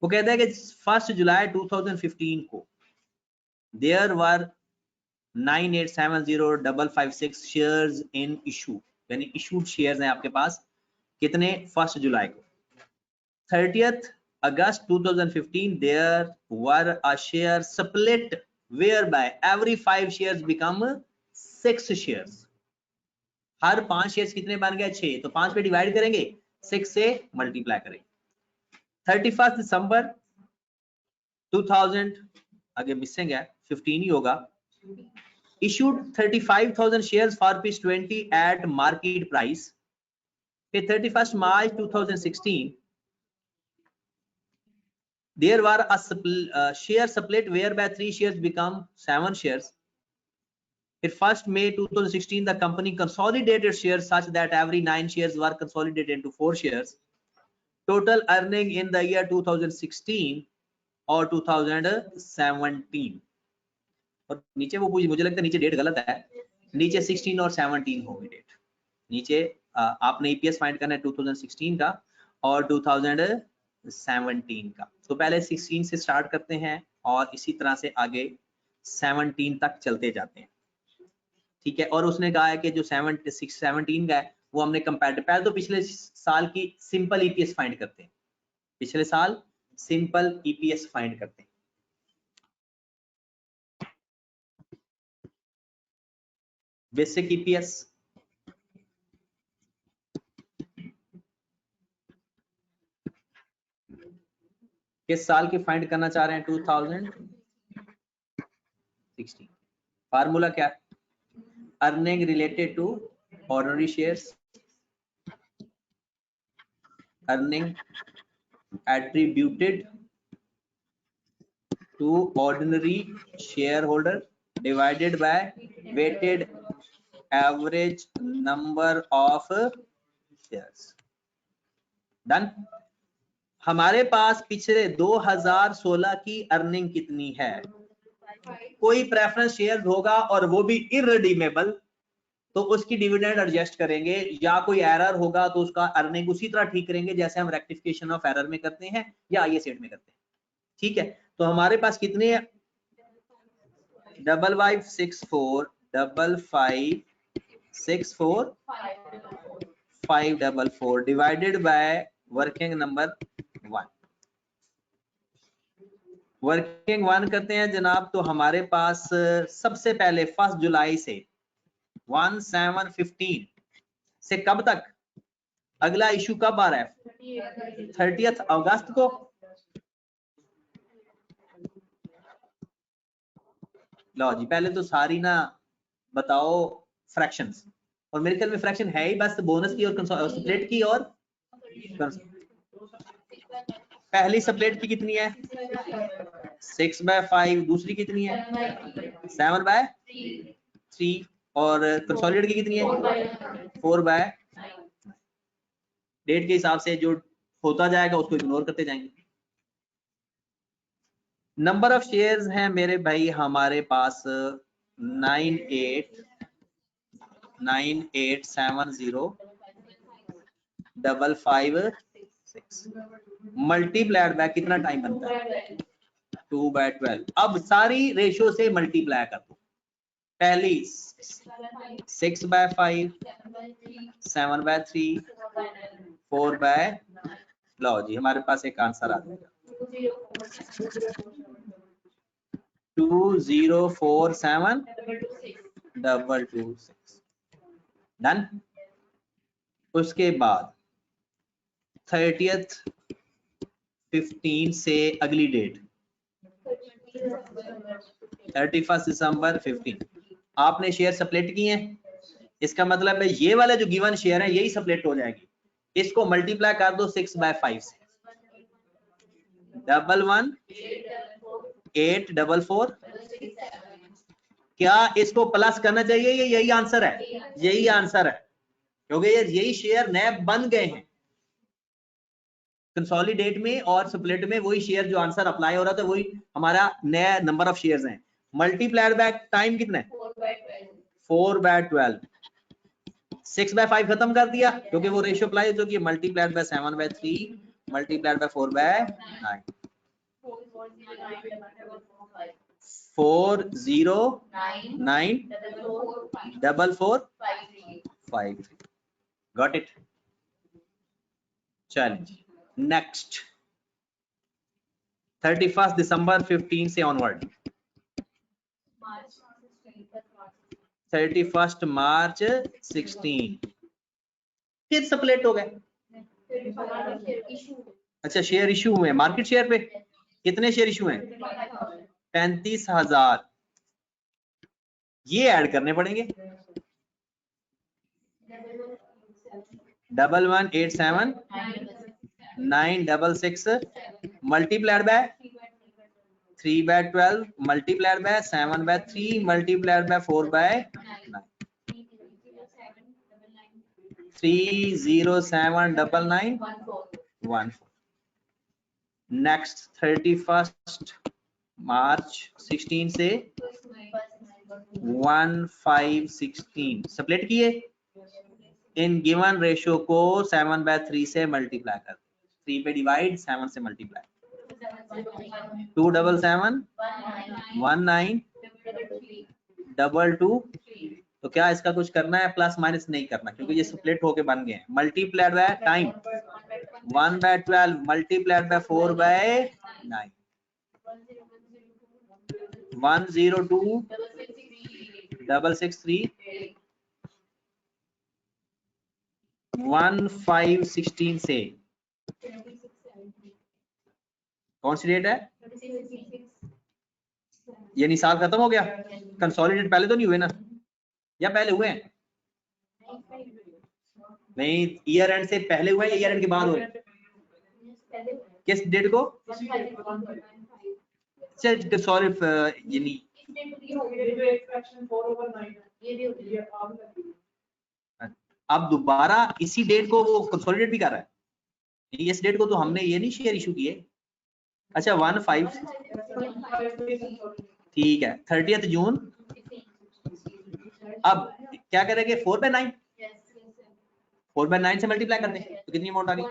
वो कहता है कि 1 जुलाई 2015 को there were 9870556 shares in issue, यानी इशूड शेयर्स हैं आपके पास कितने 1 जुलाई को। 30th August 2015 there were a share split whereby every 5 shares become 6 shares। Her 5 shares कितने बन गए 6, तो 5 पे डिवाइड करेंगे, 6 से मल्टीप्लाई करेंगे। 31 दिसंबर 2000, आगे मिसिंग है 15 ही होगा, issued 35,000 shares for rupees 20 at market price। 31st March 2016 there were a share split whereby 3 shares become 7 shares। 1st May 2016 the company consolidated shares such that every 9 shares were consolidated into 4 shares। total earning in the year 2016 और 2017, और नीचे वो मुझे लगता है नीचे date गलत है, नीचे 16 और 17 होगी डेट। नीचे आपने ईपीएस फाइंड करना है 2016 का और 2017 का। तो पहले 16 से स्टार्ट करते हैं और इसी तरह से आगे 17 तक चलते जाते हैं, ठीक है। और उसने कहा है कि जो 17 का है वो हमने कंपेरेटिव, पहले तो पिछले साल की सिंपल ईपीएस फाइंड करते हैं, पिछले साल सिंपल ईपीएस फाइंड करते हैं। बेसिक ईपीएस किस साल की फाइंड करना चाह रहे हैं 2016। फार्मूला क्या है, earning related to ordinary shares, earning attributed to ordinary shareholder divided by weighted average number of shares। Done. हमारे पास पिछले 2016 की अर्निंग कितनी है, कोई प्रेफरेंस शेयर होगा और वो भी इररिडीमेबल, तो उसकी डिविडेंड एडजस्ट करेंगे, या कोई एरर होगा तो उसका अर्निंग उसी तरह ठीक करेंगे जैसे हम रेक्टिफिकेशन ऑफ एरर में करते हैं या आईएस 8 में करते हैं, ठीक है। तो हमारे पास कितने हैं 5564 divided by working number 1। Working 1 करते हैं जनाब, तो हमारे पास सबसे पहले 1 जुलाई से 1715 से कब तक, अगला इशू कब आ रहा है 30th अगस्त को। लो जी, पहले तो सारी ना बताओ फ्रैक्शंस, और मेरे ख्याल में फ्रैक्शन है ही बस बोनस की और स्प्लिट की, और पहली स्प्लिट की कितनी है 6/5, दूसरी कितनी है 7/3, और कंसोलिडेट की कितनी है 4/9। डेट के हिसाब से जो होता जाएगा उसको इग्नोर करते जाएंगे। नंबर ऑफ शेयर्स हैं मेरे भाई हमारे पास 98,556 मल्टीप्लाइड बाय कितना टाइम बनता है 2/12। अब सारी रेशियो से मल्टीप्लाई कर दो। पहली 6/5, 7/3, 4/, लो जी हमारे पास एक आंसर आ जाएगा 2047,226 डन। उसके बाद 30th 15 से अगली डेट 31 दिसंबर 15 आपने शेयर स्प्लिट किए हैं। इसका मतलब है ये वाले जो गिवन शेयर है यही स्प्लिट हो जाएगी। इसको मल्टीप्लाई कर दो 6/5 से 11,844। क्या इसको प्लस करना चाहिए? ये यही आंसर है, यही आंसर है क्योंकि ये यही शेयर नए बन गए हैं कंसोलिडेट में और स्प्लिट में। वही शेयर जो आंसर अप्लाई हो रहा था वही हमारा नया नंबर ऑफ शेयर्स हैं। मल्टीप्लाइड बाय टाइम कितना है 4/12। 6/5 खत्म कर दिया क्योंकि वो रेशियो अप्लाई हो चुकी है। Multiplied by 7/3 multiplied by 4/9 4094453 got it. चलिए नेक्स्ट 31 दिसंबर 15 से ऑनवर्ड 31 मार्च 16 फिर स्प्लिट हो गए। अच्छा शेयर इशू हुए मार्केट शेयर पे कितने शेयर इशू हैं 35,000। ये ऐड करने पड़ेंगे 11,87966 multiplied by 3/12 multiplied by 7/3 multiplied by 4/9 3079914। Next 31 मार्च 16 से 1516 स्प्लिट किए। इन गिवन रेशियो को 7/3 से मल्टीप्लाई कर 3 पे डिवाइड 7 से मल्टीप्लाई 2771922। तो क्या इसका कुछ करना है प्लस माइनस नहीं करना क्योंकि ये स्प्लिट होके बन गए हैं। Multiplied by time 1/12 multiplied by 4/9 102,663 1516 से कौन सी डेट है ये निसाब खत्म हो गया। कंसोलिडेट पहले तो नहीं हुए ना या पहले हुए हैं? नहीं ईयर एंड से पहले हुए या ईयर एंड के बाद हुए? किस डेट को? सॉरी यानी अब दोबारा इसी डेट को वो कंसोलिडेट भी कर रहा है। इस डेट को तो हमने ये नहीं शेयर इशू किए। अच्छा 15 ठीक है 30 जून। अब क्या करेंगे 4/9 4/9 से मल्टीप्लाई कर दें तो कितनी अमाउंट आ गई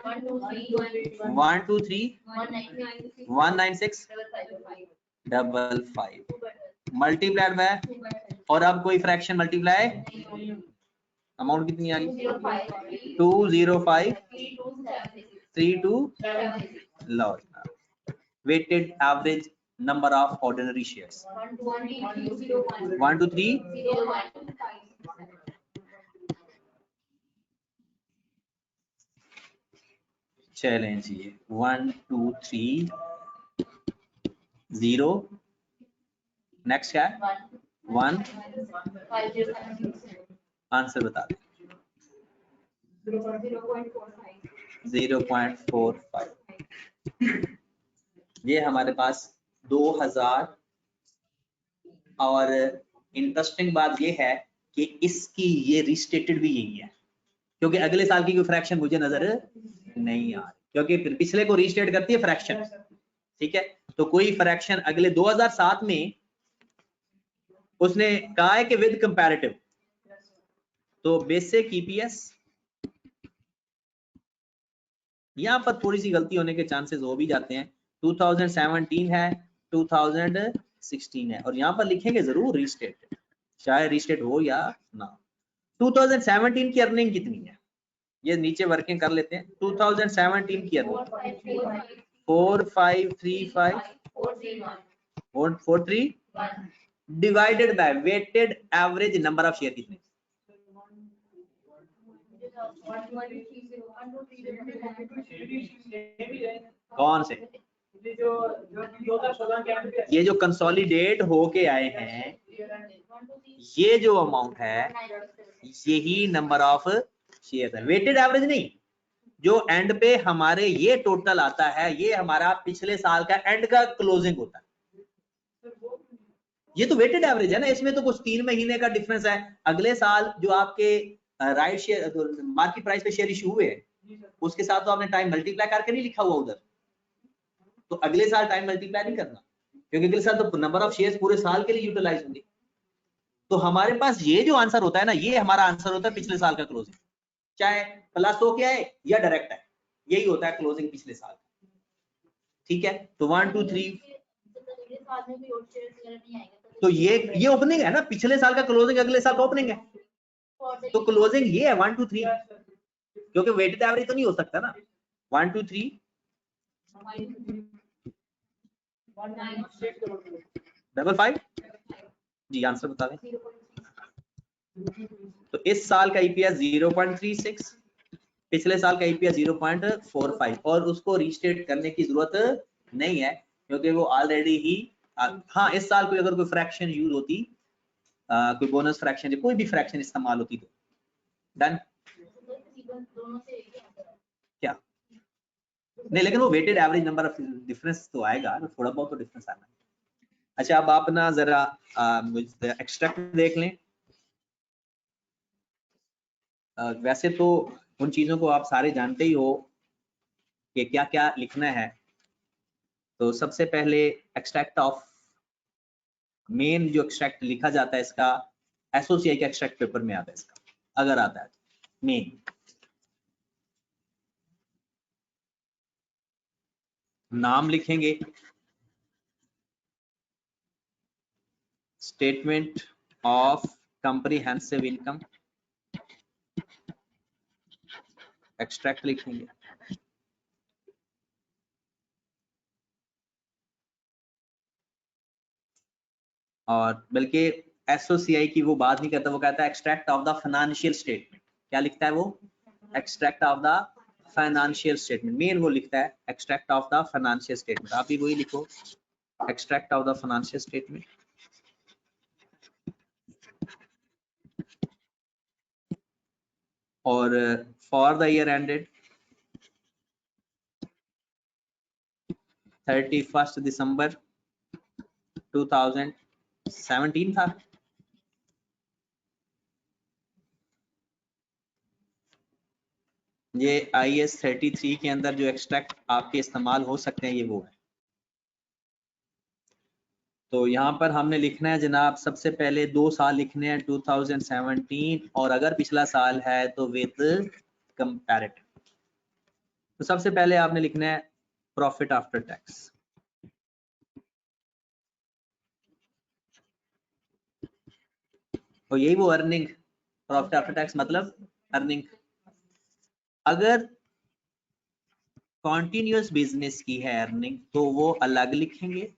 123,196,555 मल्टीप्लाइड बाय और अब कोई फ्रैक्शन मल्टीप्लाई अमाउंट कितनी आ गई 20532 लो weighted average number of ordinary shares 1 2 3 चलें जी 1 2 3 0 नेक्स्ट क्या है 1 आंसर बता दें 0.45 ये हमारे पास 2000। और इंटरेस्टिंग बात ये है कि इसकी ये रिस्टेटेड भी यही है क्योंकि अगले साल की कोई फ्रैक्शन मुझे नजर नहीं आ रही, क्योंकि फिर पिछले को रीस्टेट करती है फ्रैक्शन, ठीक है। तो कोई फ्रैक्शन अगले 2007 में उसने कहा है कि विद कंपैरेटिव, तो बेसिक ईपीएस, यहाँ पर थोड़ी सी गलती होने के चांसेस हो भी जाते हैं। 2017 है, 2016 है, और यहाँ पर लिखेंगे जरूर रीस्टेट, चाहे रीस्टेट हो या ना। 2017 की अर्निंग कितनी है, ये नीचे वर्किंग कर लेते हैं। 2017 की earning 4535 443 divided by weighted average number of share कितने, कौन से, ये जो कंसोलिडेट होके आए हैं, ये जो अमाउंट है यही नंबर ऑफ शेयर है, वेटेड एवरेज नहीं। जो एंड पे हमारे ये टोटल आता है, ये हमारा पिछले साल का एंड का क्लोजिंग होता है, ये तो वेटेड एवरेज है ना, इसमें तो कुछ 3 महीने का डिफरेंस है। अगले साल जो आपके राइट शेयर मार्केट प्राइस पे शेयर इशू हुए उसके साथ तो आपने टाइम मल्टीप्लाई करके नहीं लिखा हुआ उधर, तो अगले साल टाइम मल्टीप्लाई नहीं करना, क्योंकि अगले साल तो नंबर ऑफ शेयर्स पूरे साल के लिए यूटिलाइज होंगे। तो हमारे पास ये जो आंसर होता है ना, ये हमारा आंसर होता है पिछले साल का क्लोजिंग, चाहे प्लस हो के आए या डायरेक्ट है, यही होता है क्लोजिंग पिछले साल, ठीक है। तो 1 2 3, तो ये ओपनिंग है ना, पिछले साल का क्लोजिंग अगले साल का ओपनिंग है, तो क्लोजिंग ये है 1 2 3, क्योंकि वेटेड एवरेज तो नहीं हो सकता ना। 1 2 3 5 जी, आंसर बता दें। तो इस साल का ईपीएस 0.36, पिछले साल का ईपीएस 0.45, और उसको रीस्टेट करने की जरूरत नहीं है क्योंकि वो ऑलरेडी ही हाँ, इस साल कोई अगर कोई फ्रैक्शन यूज होती, कोई बोनस फ्रैक्शन, कोई भी फ्रैक्शन इस्तेमाल होती तो डन क्या नहीं, लेकिन वो weighted average number of difference तो आएगा, थोड़ा बहुत तो डिफरेंस आना है। अच्छा, अब आप ना जरा एक्सट्रैक्ट देख लें। वैसे तो उन चीजों को आप सारे जानते ही हो कि क्या क्या लिखना है। तो सबसे पहले एक्सट्रैक्ट ऑफ, मेन जो एक्सट्रैक्ट लिखा जाता है इसका एसओसीआई के एक्सट्रैक्ट पेपर में आता है इसका, अगर आता है मेन नाम लिखेंगे, statement of comprehensive income, extract लिखेंगे, और बल्कि एसओसीआई की वो बात नहीं करता, वो कहता है extract of the financial statement. क्या लिखता है वो, extract of the financial statement, main वो लिखता है extract of the financial statement. आप भी वही लिखो, extract of the financial statement. और फॉर द ईयर एंडेड 31 दिसंबर 2017 था। ये IAS 33 के अंदर जो एक्सट्रैक्ट आपके इस्तेमाल हो सकते हैं ये वो है। तो यहाँ पर हमने लिखना है जनाब, सबसे पहले 2 साल लिखने हैं 2017, और अगर पिछला साल है तो विद कंपैरेटिव। तो सबसे पहले आपने लिखना है प्रॉफिट आफ्टर टैक्स, और यही वो अर्निंग, प्रॉफिट आफ्टर टैक्स मतलब अर्निंग। अगर कॉन्टिन्यूअस बिजनेस की है अर्निंग तो वो अलग लिखेंगे,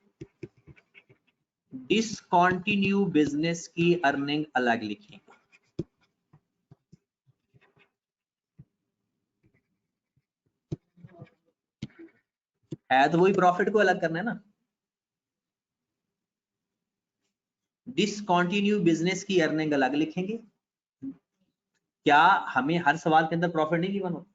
डिसकॉन्टिन्यू बिजनेस की अर्निंग अलग लिखेंगे। है तो वही, प्रॉफिट को अलग करना है ना। डिसकॉन्टिन्यू बिजनेस की अर्निंग अलग लिखेंगे। क्या हमें हर सवाल के अंदर प्रॉफिट नहीं गिवन होता,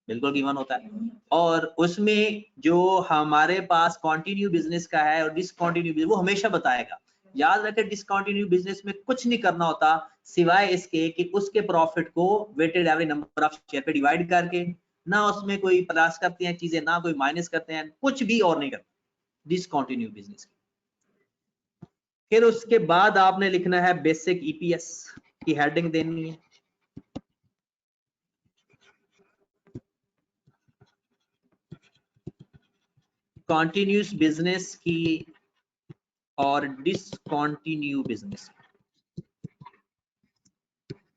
बिल्कुल गिवन होता है, और उसमें जो हमारे पास कॉन्टिन्यू बिजनेस का है और डिसकॉन्टिन्यू बिजनेस वो हमेशा बताएगा याद रखें डिसकंटिन्यू बिजनेस में कुछ नहीं करना होता सिवाय इसके कि उसके प्रॉफिट को weighted average number of share पे डिवाइड करके, ना उसमें कोई प्लस करते हैं चीजें, ना कोई माइनस करते हैं, कुछ भी और नहीं करते डिसकंटिन्यू बिजनेस। फिर उसके बाद आपने लिखना है बेसिक ईपीएस की हेडिंग देनी है। कॉन्टिन्यूस बिजनेस की और डिसकंटिन्यू बिजनेस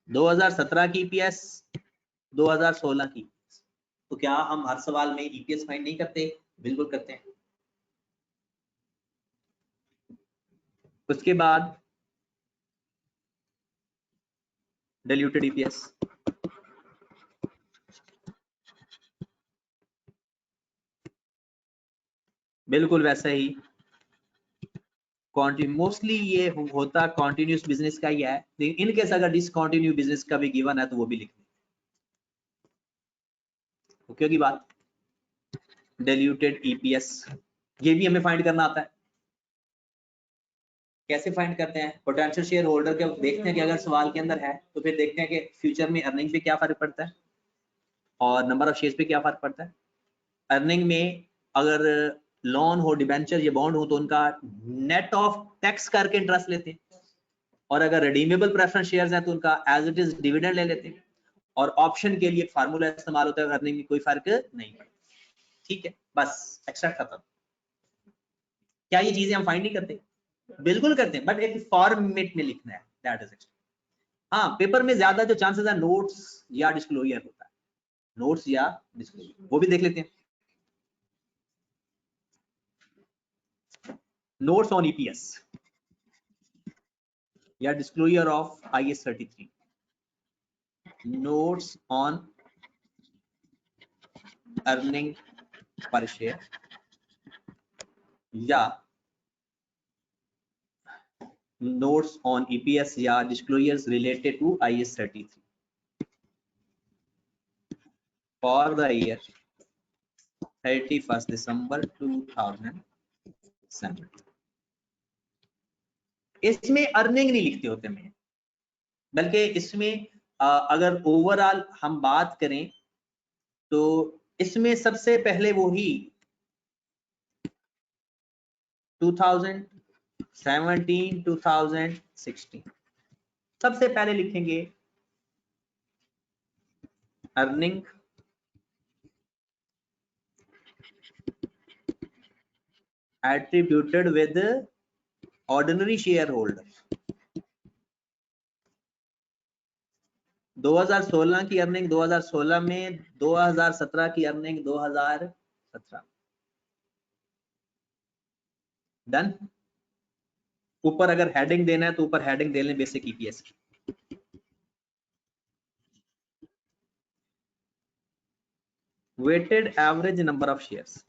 2017 की ईपीएस, 2016 की। तो क्या हम हर सवाल में ईपीएस फाइंड नहीं करते? बिल्कुल करते हैं। उसके बाद डिल्यूटेड ईपीएस, बिल्कुल वैसा ही मोस्टली ये होता कॉन्टिन्यूस बिजनेस का ही है, लेकिन इनकेस अगर डिसकंटिन्यू बिजनेस का भी गिवन है तो वो भी लिख दें। ओके की बात। डिल्यूटेड ईपीएस ये भी हमें फाइंड करना आता है। कैसे फाइंड करते हैं? पोटेंशियल शेयर होल्डर के देखते हैं कि अगर सवाल के अंदर है तो फिर देखते हैं कि फ्यूचर में अर्निंग पे क्या फर्क पड़ता है और नंबर ऑफ शेयर्स पे क्या फर्क पड़ता है। अर्निंग में अगर लोन हो, डिबेंचर या बॉन्ड हो तो उनका नेट ऑफ टैक्स करके इंटरेस्ट लेते हैं, और अगर रिडीमेबल प्रेफरेंस शेयर्स हैं तो उनका एज इट इज डिविडेंड ले लेते हैं, और ऑप्शन के लिए एक फार्मूला इस्तेमाल होता है, अर्निंग में कोई फर्क नहीं पड़ता। ठीक है, बस एक्स्ट्रा खत्म। क्या ये चीजें हम फाइंड नहीं करते? बिल्कुल करते हैं, बट एक फॉर्मेट में लिखना है, दैट इज इट। हाँ, पेपर में ज्यादा जो चांसेस है नोट्स या डिस्क्लोजर होता है, नोट्स या डिस्क्लोजर, वो भी देख लेते हैं। नोट्स ऑन ईपीएस या disclosure of IAS 33, notes on earning per share या नोट्स ऑन ईपीएस या disclosures related to IAS 33 for the year 31st December 2007। इसमें अर्निंग नहीं लिखते होते मैं, बल्कि इसमें अगर ओवरऑल हम बात करें तो इसमें सबसे पहले वो ही 2017 2016 सबसे पहले लिखेंगे earning attributed with ordinary shareholder। 2016 की अर्निंग 2016 में, 2017 की अर्निंग 2017। डन। ऊपर अगर हेडिंग देना है तो ऊपर हेडिंग दे लें बेसिक ईपीएस की। Weighted average number of shares,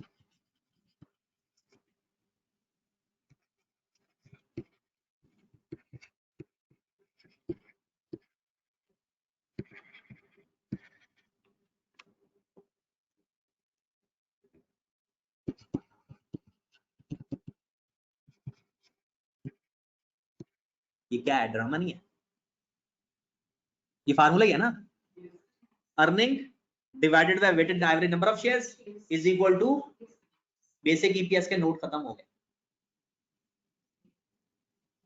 ये क्या है? ड्रामा नहीं है, ये फार्मूला ही है ना। Earning divided by weighted average number of shares is equal to basic EPS के नोट खत्म हो गए।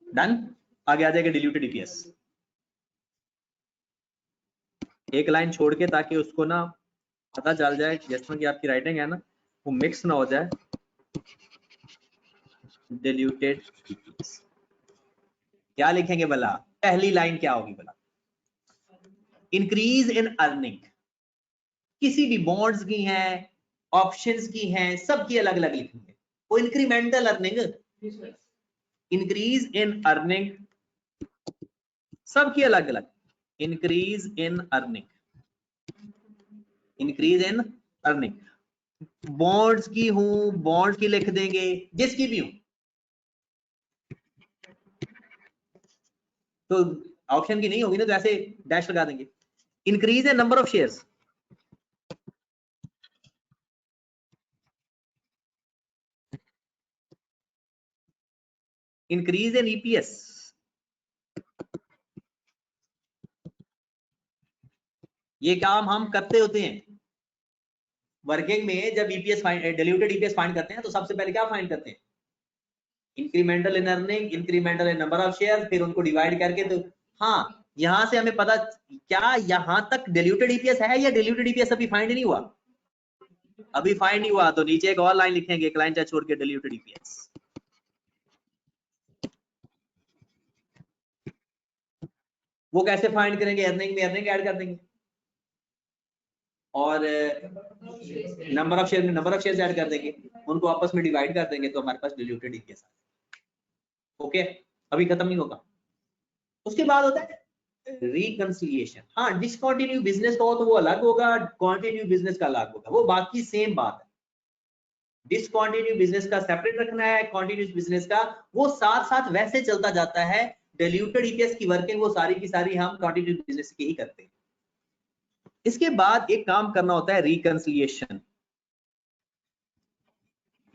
डन। आगे आ जाएगा डिल्यूटेड ईपीएस, एक लाइन छोड़ के, ताकि उसको ना पता चल जाए जिसमें कि आपकी राइटिंग है ना वो मिक्स ना हो जाए। डिल्यूटेड ईपीएस क्या लिखेंगे भला? पहली लाइन क्या होगी भला? इंक्रीज इन अर्निंग, किसी भी बॉन्ड्स की हैं, ऑप्शंस की हैं, सबकी अलग अलग लिखेंगे। वो incremental earning, increase in earning, सबकी अलग अलग। Increase in earning, increase in earning. Bonds की हूं, बॉन्ड्स की लिख देंगे, जिसकी भी हूं तो ऑप्शन की नहीं होगी ना तो ऐसे डैश लगा देंगे। Increase in number of shares, increase in EPS, ये काम हम करते होते हैं वर्किंग में। जब ईपीएस डिल्यूटेड ईपीएस फाइंड करते हैं तो सबसे पहले क्या फाइंड करते हैं? Incremental in earning, incremental in number of share, फिर उनको डिवाइड करके। तो हाँ, यहां से हमें पता, क्या यहां तक डिल्यूटेड ईपीएस है या डिल्यूटेड ईपीएस अभी फाइंड नहीं हुआ? अभी फाइंड नहीं हुआ, तो नीचे एक और लाइन लिखेंगे क्लाइंट चार्ट छोड़ के डिल्यूटेड ईपीएस। वो कैसे फाइंड करेंगे? अर्निंग में अर्निंग ऐड कर देंगे और नंबर ऑफ शेयर में नंबर ऑफ शेयर ऐड कर देंगे, उनको आपस में डिवाइड कर देंगे, तो हमारे पास डिल्यूटेड ईपीएस। ओके, अभी खत्म नहीं होगा। उसके बाद होता है रिकंसिलिएशन। हाँ, डिसकंटिन्यू बिजनेस का हो तो वो अलग होगा, कंटिन्यू बिजनेस का अलग होगा, वो बाकी सेम बात है। डिसकंटिन्यू बिजनेस का सेपरेट रखना है, कंटिन्यूस बिजनेस का वो साथ साथ वैसे चलता जाता है। डिल्यूटेड ईपीएस की वर्किंग वो सारी की सारी हम कंटिन्यूस बिजनेस की ही करते हैं। इसके बाद एक काम करना होता है रिकंसिलिएशन।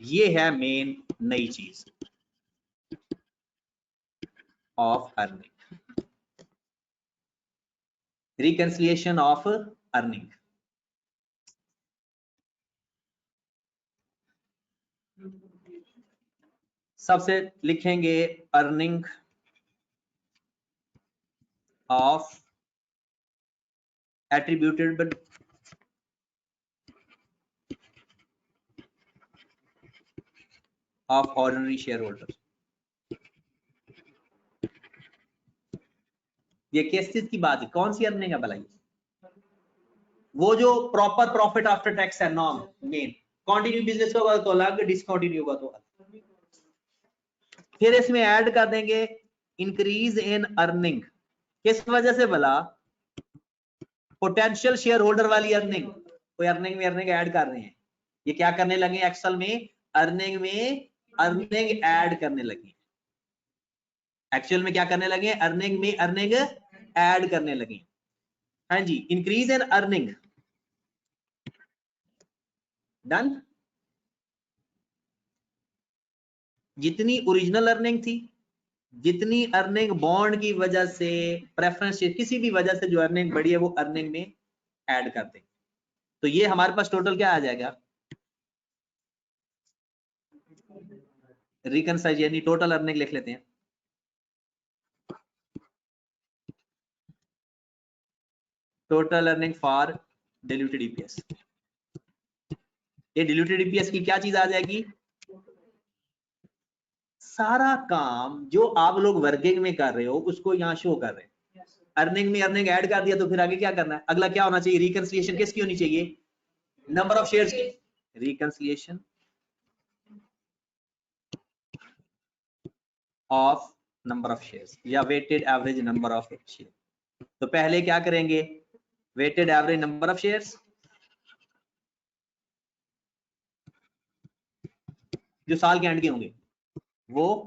ये है मेन नई चीज of earning, reconciliation of earning. सबसे लिखेंगे earning of attributable of ordinary shareholders। ये किस चीज की बात है? कौन सी अर्निंग है भला? वो जो प्रॉपर प्रॉफिट आफ्टर टैक्स है, नॉन मेन। कंटिन्यू बिजनेस का होगा तो अलग, डिसकंटिन्यू होगा तो अलग। फिर इसमें ऐड कर देंगे इंक्रीज इन अर्निंग। किस वजह से भला? पोटेंशियल शेयर होल्डर वाली अर्निंग। कोई अर्निंग में अर्निंग ऐड कर रहे हैं, ये क्या करने लगे एक्सेल में? अर्निंग में अर्निंग ऐड करने लगे। एक्चुअल में क्या करने लगे? अर्निंग में अर्निंग ऐड करने लगे। हाँ जी, इंक्रीज इन अर्निंग डन। जितनी ओरिजिनल अर्निंग थी, जितनी अर्निंग बॉन्ड की वजह से, प्रेफरेंस किसी भी वजह से जो अर्निंग बढ़ी है, वो अर्निंग में ऐड कर देंगे। तो ये हमारे पास टोटल क्या आ जाएगा? रिकंसाइज यानी टोटल अर्निंग लिख लेते हैं। Total earning for diluted EPS. ये डिल्यूटेड ईपीएस की क्या चीज आ जाएगी? सारा काम जो आप लोग वर्किंग में कर रहे हो उसको यहाँ शो कर रहे हैं। अर्निंग में अर्निंग ऐड कर दिया, तो फिर आगे क्या करना है? अगला क्या होना चाहिए? रिकंसिलिएशन किसकी होनी चाहिए? नंबर ऑफ शेयर्स की। Reconciliation of number of shares या weighted average number of share. तो पहले क्या करेंगे? Weighted average number of shares, जो साल के एंड के होंगे, वो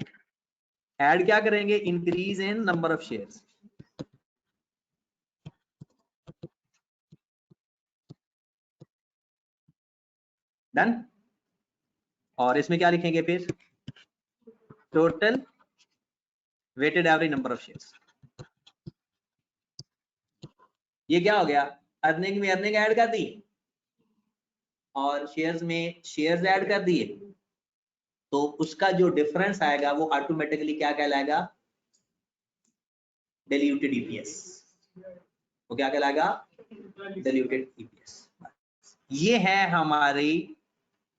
ऐड क्या करेंगे? Increase in number of shares. Done. और इसमें क्या लिखेंगे फिर? Total weighted average number of shares. ये क्या हो गया? अर्निंग में अर्निंग ऐड कर दी और शेयर्स में शेयर्स ऐड कर दिए, तो उसका जो डिफरेंस आएगा वो ऑटोमेटिकली क्या कहलाएगा? Diluted EPS. वो क्या कहलाएगा? Diluted EPS. ये है हमारी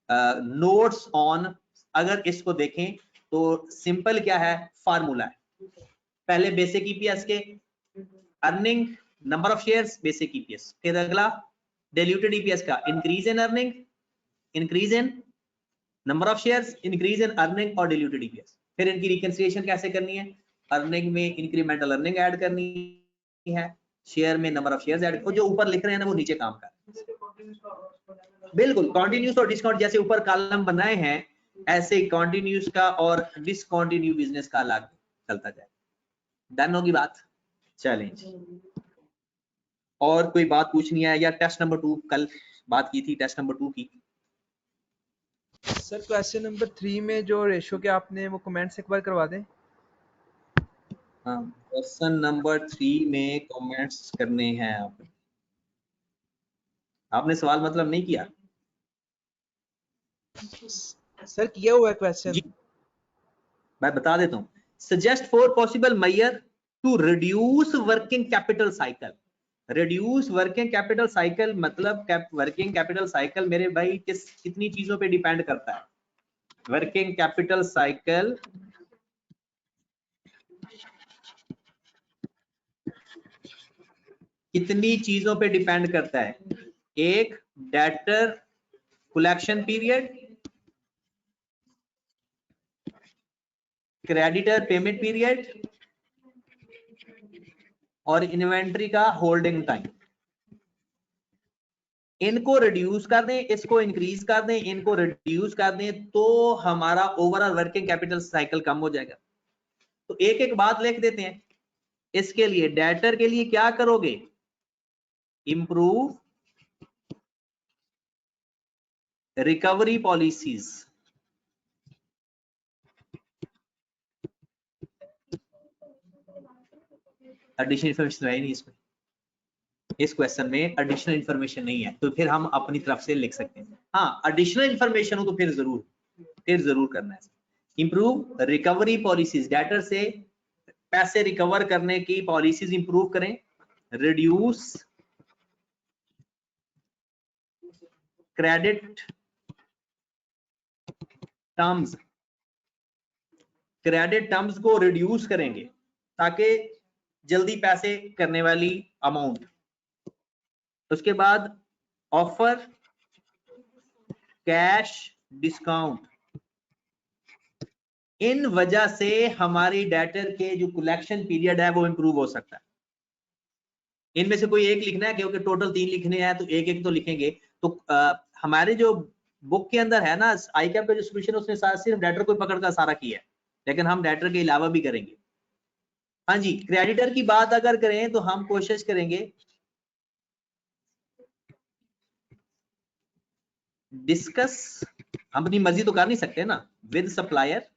नोट्स ऑन। अगर इसको देखें तो सिंपल क्या है? फार्मूला है। पहले बेसिक ईपीएस के, earning, number of shares, basic EPS. फिर अगला डिल्यूटेड ईपीएस का increase in earning, increase in number of shares, increase in earning और डिल्यूटेड ईपीएस। फिर इनकी रिकंसिलिएशन कैसे करनी है? अर्निंग में इंक्रीमेंटल अर्निंग ऐड करनी है, शेयर में नंबर ऑफ शेयर्स ऐड। जो ऊपर लिख रहे हैं ना, वो नीचे काम कर रहे हैं। बिल्कुल कॉन्टिन्यूस और डिस्काउंट जैसे ऊपर कॉलम बनाए हैं, ऐसे कॉन्टिन्यूस का और डिसकंटिन्यू बिजनेस का अलग चलता जाए। डन होगी बात? चैलेंज। और कोई बात पूछनी है? या टेस्ट नंबर 2 कल बात की थी, टेस्ट नंबर 2 की। सर क्वेश्चन नंबर 3 में जो रेशियो के आपने वो कमेंट्स एक बार करवा दें। हाँ, क्वेश्चन नंबर 3 में कमेंट्स करने हैं आपने सवाल मतलब नहीं किया सर किया हुआ है क्वेश्चन। जी, मैं बता देता हूँ। Suggest 4 possible measure to reduce working capital cycle. Reduce working capital cycle मतलब वर्किंग कैपिटल साइकिल मेरे भाई कितनी चीजों पे डिपेंड करता है। वर्किंग कैपिटल साइकिल कितनी चीजों पे डिपेंड करता है। एक, debtor collection period, creditor payment period और इन्वेंट्री का होल्डिंग टाइम। इनको रिड्यूस कर दें, इसको इंक्रीज कर दें, इनको रिड्यूस कर दें तो हमारा ओवरऑल वर्किंग कैपिटल साइकिल कम हो जाएगा। तो एक एक बात लिख देते हैं। इसके लिए डेटर के लिए क्या करोगे, improve recovery policies. Additional information है नहीं इसमें, इस क्वेश्चन में एडिशनल इन्फॉर्मेशन नहीं है तो फिर हम अपनी तरफ से लिख सकते हैं। हाँ, एडिशनल इन्फॉर्मेशन हो तो फिर जरूर करना है। इंप्रूव रिकवरी पॉलिसीज, डेटर से पैसे रिकवर करने की पॉलिसीज इंप्रूव करें। Reduce credit terms, credit terms को रिड्यूस करेंगे ताकि जल्दी पैसे करने वाली अमाउंट। उसके बाद ऑफर कैश डिस्काउंट, इन वजह से हमारी डेटर के जो कलेक्शन पीरियड है वो इंप्रूव हो सकता है। इनमें से कोई एक लिखना है क्योंकि टोटल 3 लिखने हैं तो एक एक तो लिखेंगे। तो हमारे जो बुक के अंदर है ना आई कैप का जो सोल्यूशन उसने सिर्फ डेटर को पकड़ कर सारा किया है, लेकिन हम डेटर के अलावा भी करेंगे। हाँ जी, क्रेडिटर की बात अगर करें तो हम कोशिश करेंगे डिस्कस, हम अपनी मर्जी तो कर नहीं सकते ना, विद सप्लायर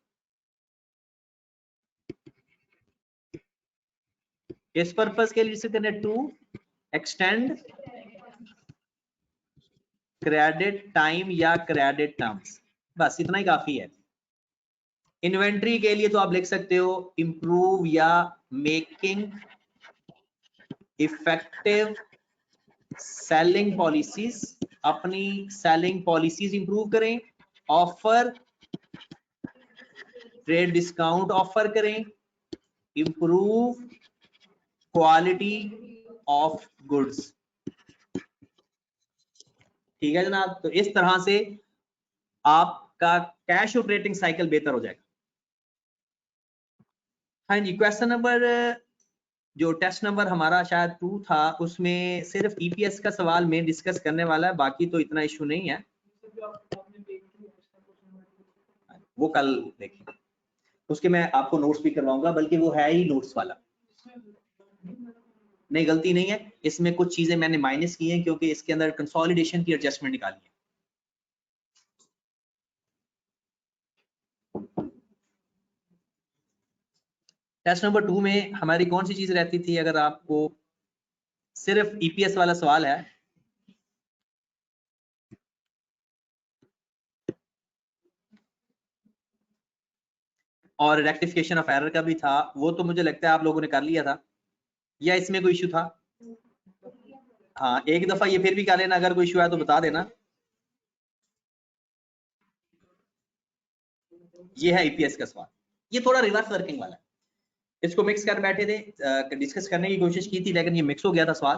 इस पर्पस के लिए करने टू एक्सटेंड क्रेडिट टाइम या क्रेडिट टर्म्स, बस इतना ही काफी है। इन्वेंट्री के लिए तो आप लिख सकते हो इंप्रूव या मेकिंग इफेक्टिव सेलिंग पॉलिसीज, अपनी सेलिंग पॉलिसीज इंप्रूव करें। ऑफर ट्रेड डिस्काउंट ऑफर करें। Improve quality of goods. ठीक है जनाब, तो इस तरह से आपका कैश ऑपरेटिंग साइकिल बेहतर हो जाएगा। हाँ जी, क्वेश्चन नंबर जो टेस्ट नंबर हमारा शायद 2 था उसमें सिर्फ ईपीएस का सवाल में डिस्कस करने वाला है, बाकी तो इतना इशू नहीं है, वो कल देखेंगे। उसके मैं आपको नोट्स भी करवाऊंगा, बल्कि वो है ही नोट्स वाला। नहीं, गलती नहीं है, इसमें कुछ चीजें मैंने माइनस की हैं क्योंकि इसके अंदर कंसोलिडेशन की एडजस्टमेंट निकाली है। टेस्ट नंबर 2 में हमारी कौन सी चीज रहती थी, अगर आपको सिर्फ ईपीएस वाला सवाल है, और रेक्टिफिकेशन ऑफ एरर का भी था, वो तो मुझे लगता है आप लोगों ने कर लिया था, या इसमें कोई इशू था? हाँ, एक दफा ये फिर भी कर लेना, अगर कोई इशू है तो बता देना। ये है ईपीएस का सवाल, ये थोड़ा रिवर्स वर्किंग वाला है। इसको मिक्स कर बैठे थे, डिस्कस करने की कोशिश की थी, लेकिन ये मिक्स हो गया था सवाल।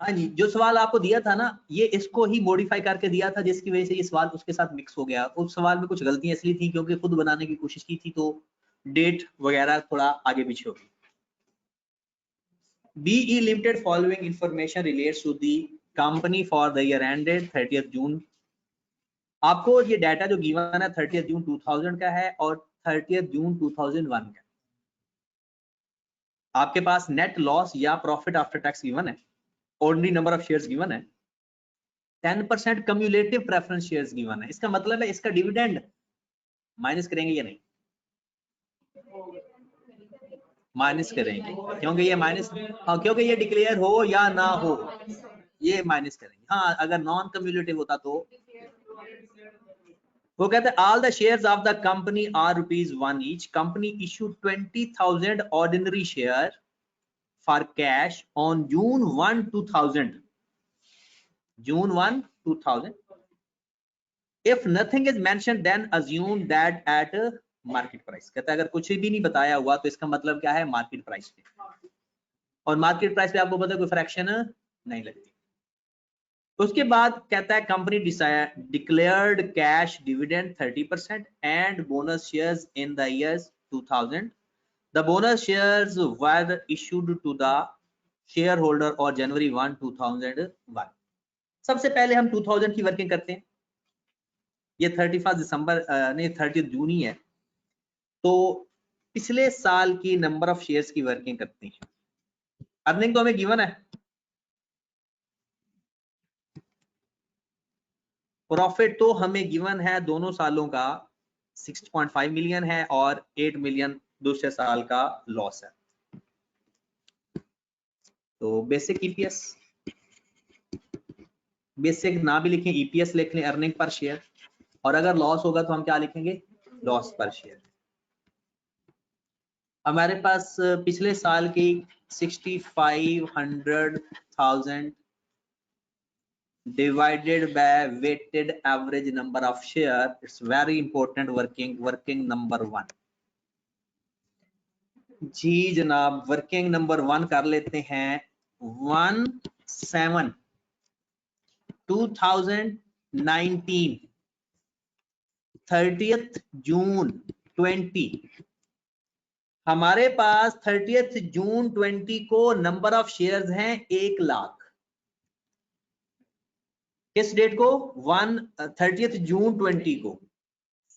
हाँ जी, जो सवाल आपको दिया था ना, ये इसको ही मॉडिफाई करके दिया था, जिसकी वजह से ये सवाल उसके साथ मिक्स हो गया। उस सवाल में कुछ गलतियां इसलिए थी क्योंकि खुद बनाने की कोशिश की थी तो डेट वगैरह थोड़ा आगे पीछे हो गई। BE Limited following information relates to the company for the year ended 30th June। आपको ये डाटा जो गिवन है 30th जून 2000 का है और 30th जून 2001 का। आपके पास नेट लॉस या प्रॉफिट आफ्टर टैक्स गिवन है, ordinary number of shares given है, 10% कम्युलेटिव प्रेफरेंस शेयर्स गिवन है। इसका मतलब है इसका डिविडेंड माइनस करेंगे या नहीं? माइनस करेंगे क्योंकि ये माइनस, हाँ क्योंकि ये डिक्लेयर हो या ना हो ये माइनस करेंगे। हाँ अगर नॉन कम्युलेटिव होता तो वो कहते हैं all the shares of the company are ₹1 each, company issued 20,000 ordinary share for cash on June 1, 2000, June 1, 2000. If nothing is mentioned then assume that at market price. कहता है अगर कुछ भी नहीं बताया हुआ तो इसका मतलब क्या है, मार्केट प्राइस पे, और मार्केट प्राइस पे आपको पता है कोई फ्रैक्शन नहीं लगती। उसके बाद कहता है company declared cash dividend 30% and bonus shares in the years 2000। The bonus shares were issued to the share holder और January 1, 2001। सबसे पहले हम 2000 की वर्किंग करते हैं, ये 31 दिसंबर नहीं 30 जून ही है, तो पिछले साल की नंबर ऑफ शेयर्स की वर्किंग करते हैं। अर्निंग तो हमें गिवन है, प्रॉफिट तो हमें गिवन है दोनों सालों का 6.5 मिलियन है और 8 मिलियन दूसरे साल का लॉस है। तो बेसिक ईपीएस, बेसिक ना भी लिखें ईपीएस लिख लें, अर्निंग पर शेयर, और अगर लॉस होगा तो हम क्या लिखेंगे, लॉस पर शेयर। हमारे पास पिछले साल की 65,100,000 divided by weighted average number of share, it's very important working number 1। जी जनाब वर्किंग नंबर 1 कर लेते हैं। 1/7/2019 30th जून 20, हमारे पास 30th जून 20 को नंबर ऑफ शेयर्स हैं 1 लाख। किस डेट को, 30th जून 20 को।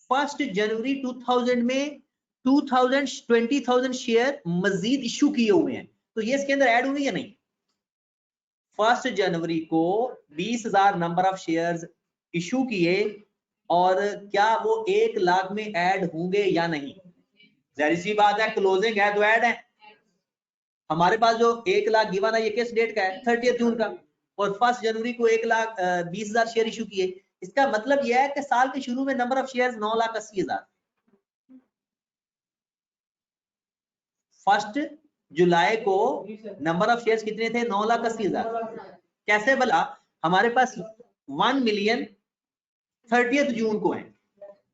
1 जनवरी 2000 में 20,000 शेयर मजीद इशू किए हुए हैं, तो ये इसके अंदर ऐड होंगे या नहीं? 1 जनवरी को 20,000 नंबर ऑफ शेयर्स इशू किए, और क्या वो 1 लाख में ऐड होंगे या नहीं? जाहिर सी बात है, क्लोजिंग है तो ऐड है। हमारे पास जो 1 लाख गिवन है ये किस डेट का है, 30th जून का, और 1 जनवरी को 1,20,000 शेयर इशू किए। इसका मतलब यह है कि साल के शुरू में नंबर ऑफ शेयर्स 9,80,000। 1 जुलाई को नंबर ऑफ शेयर्स कितने थे, 9,80,000। कैसे भला, हमारे पास 1 मिलियन 30th जून को है,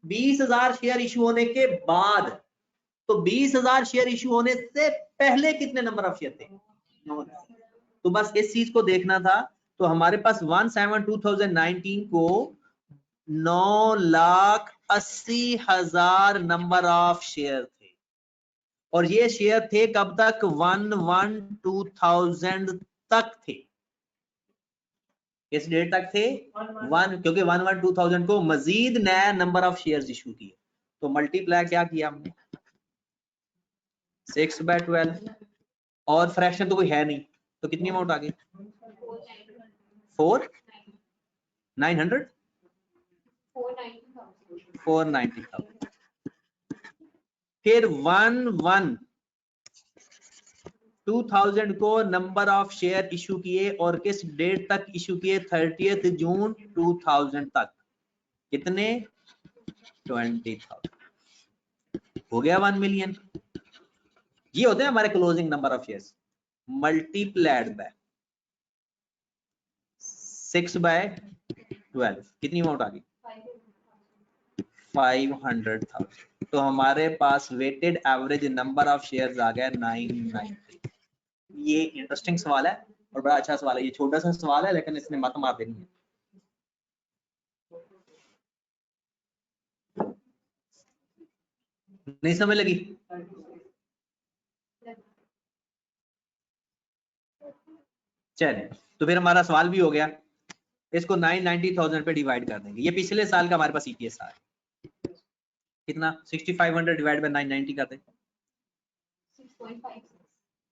20,000 शेयर इशू होने के बाद, तो 20,000 शेयर इशू होने से पहले कितने नंबर ऑफ शेयर थे, 9। तो बस इस चीज को देखना था। तो हमारे पास 1/7/2019 को 9,80,000 नंबर ऑफ शेयर थे, और ये शेयर थे कब तक, 1/1/2000 तक थे। किस डेट तक थे, 1, क्योंकि 1/1/2000 को मजीद नया नंबर ऑफ शेयर्स इशू किए, तो मल्टीप्लाई क्या किया हमने, 6/12, और फ्रैक्शन तो कोई है नहीं, तो कितनी अमाउंट आ गई, 490,000 490,000। फिर 1/1/2000 को नंबर ऑफ शेयर इशू किए, और किस डेट तक इशू किए, 30th जून 2000 तक। कितने, 20,000। हो गया 1 मिलियन। ये होते हैं हमारे closing number of shares, multiplied by 6/12, कितनी अमाउंट आ गई, 500,000। तो हमारे पास weighted average number of shares आ गया 993। ये इंटरेस्टिंग सवाल है और बड़ा अच्छा सवाल है। ये छोटा सा सवाल है लेकिन इसने मत मार देनी है। नहीं समझ लगी, चलिए तो फिर हमारा सवाल भी हो गया। इसको 990,000 पे डिवाइड कर देंगे। ये पिछले साल का हमारे पास ईपीएस आ है, कितना, 6500 डिवाइड बाय 990 कर दें,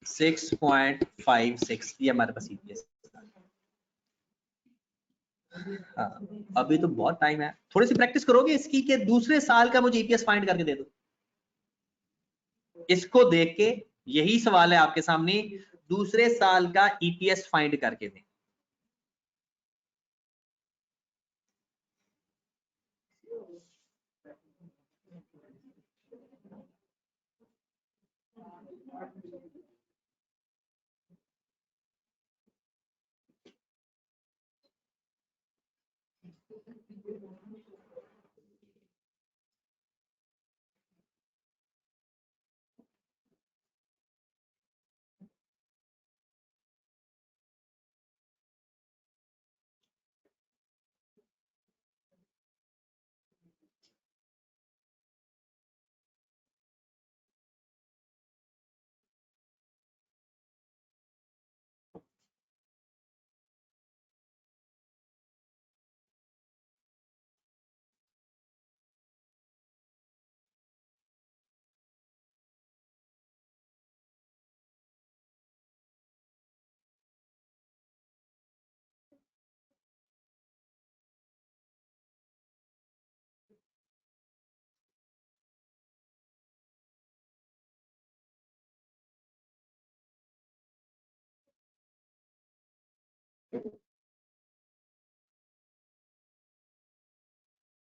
6.56। ये हमारे पास ईपीएस। हाँ, अभी तो बहुत टाइम है, थोड़ी सी प्रैक्टिस करोगे इसकी कि दूसरे साल का मुझे ईपीएस फाइंड करके दे दो। इसको देख के यही सवाल है आपके सामने, दूसरे साल का ईपीएस फाइंड करके दें।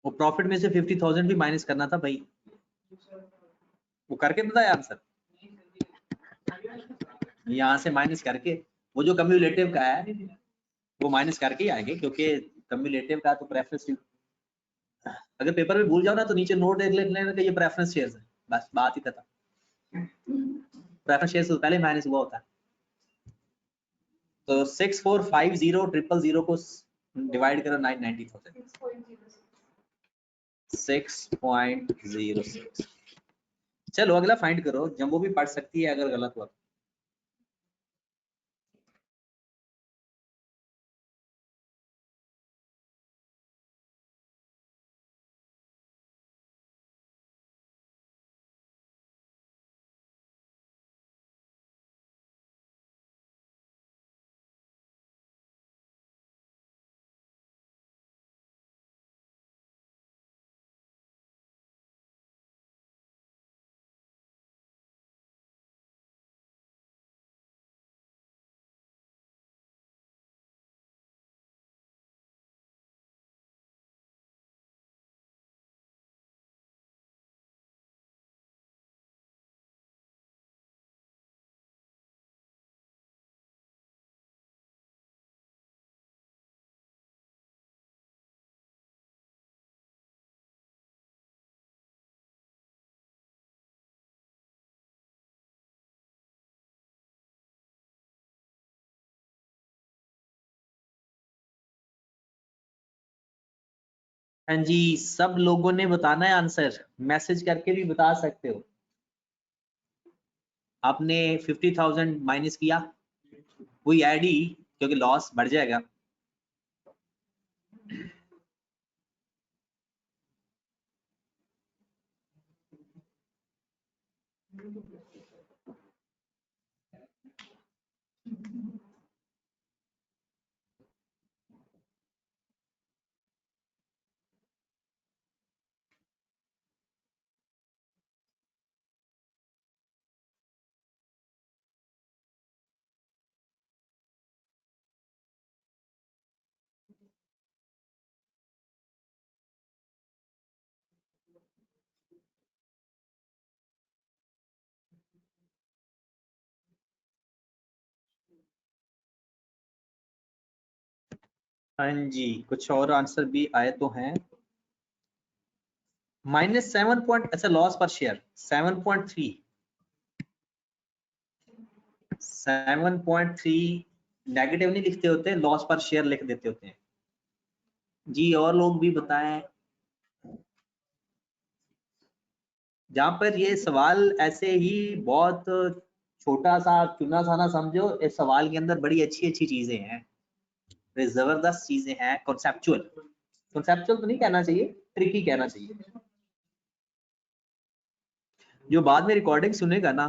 वो प्रॉफिट में से 50,000 भी माइनस करना था भाई, वो करके बताया आंसर, यहाँ से माइनस करके, वो जो कम्युलेटिव का है वो माइनस करके ही आएंगे, क्योंकि कम्युलेटिव का तो प्रेफरेंस, अगर पेपर में भूल जाओ ना तो नीचे नोट देख लेना कि ये प्रेफरेंस शेयर्स है, बस बात ही खत्म। प्रेफरेंस शेयर्स तो पहले माइनस हुआ होता है। तो 6450,000 को डिवाइड करो 990,000, 6.06। चलो अगला फाइंड करो, जम्बो भी पढ़ सकती है अगर गलत हुआ तो। हाँ जी, सब लोगों ने बताना है आंसर, मैसेज करके भी बता सकते हो। आपने 50,000 माइनस किया, वही ऐड ही, क्योंकि लॉस बढ़ जाएगा। हाँ जी, कुछ और आंसर भी आए तो हैं। -7 पॉइंट, अच्छा लॉस पर शेयर 7.3, 7.3 नेगेटिव नहीं लिखते होते, लॉस पर शेयर लिख देते होते हैं जी। और लोग भी बताएं, जहां पर ये सवाल ऐसे ही बहुत छोटा सा चुना सा ना समझो, इस सवाल के अंदर बड़ी अच्छी अच्छी चीजें हैं, जबरदस्त चीजें हैं, कॉन्सेप्चुअल, कॉन्सेप्चुअल तो नहीं कहना चाहिए, ट्रिकी कहना चाहिए। जो बाद में रिकॉर्डिंग सुनेगा ना,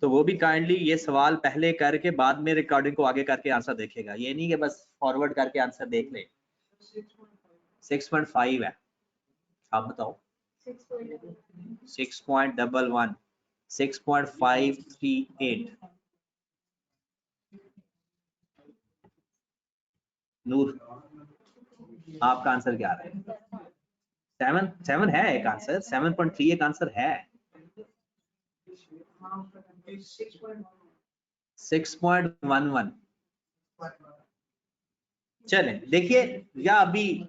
तो वो भी काइंडली ये सवाल पहले करके बाद में रिकॉर्डिंग को आगे करके आंसर देखेगा, ये नहीं कि बस फॉरवर्ड करके आंसर देख ले। 6.5 है, आप बताओ। 6.11 6.538। नूर, आपका आंसर क्या आ रहा है? 7 है एक आंसर, 7.3 एक आंसर है। 6.11। चलें देखिए, या अभी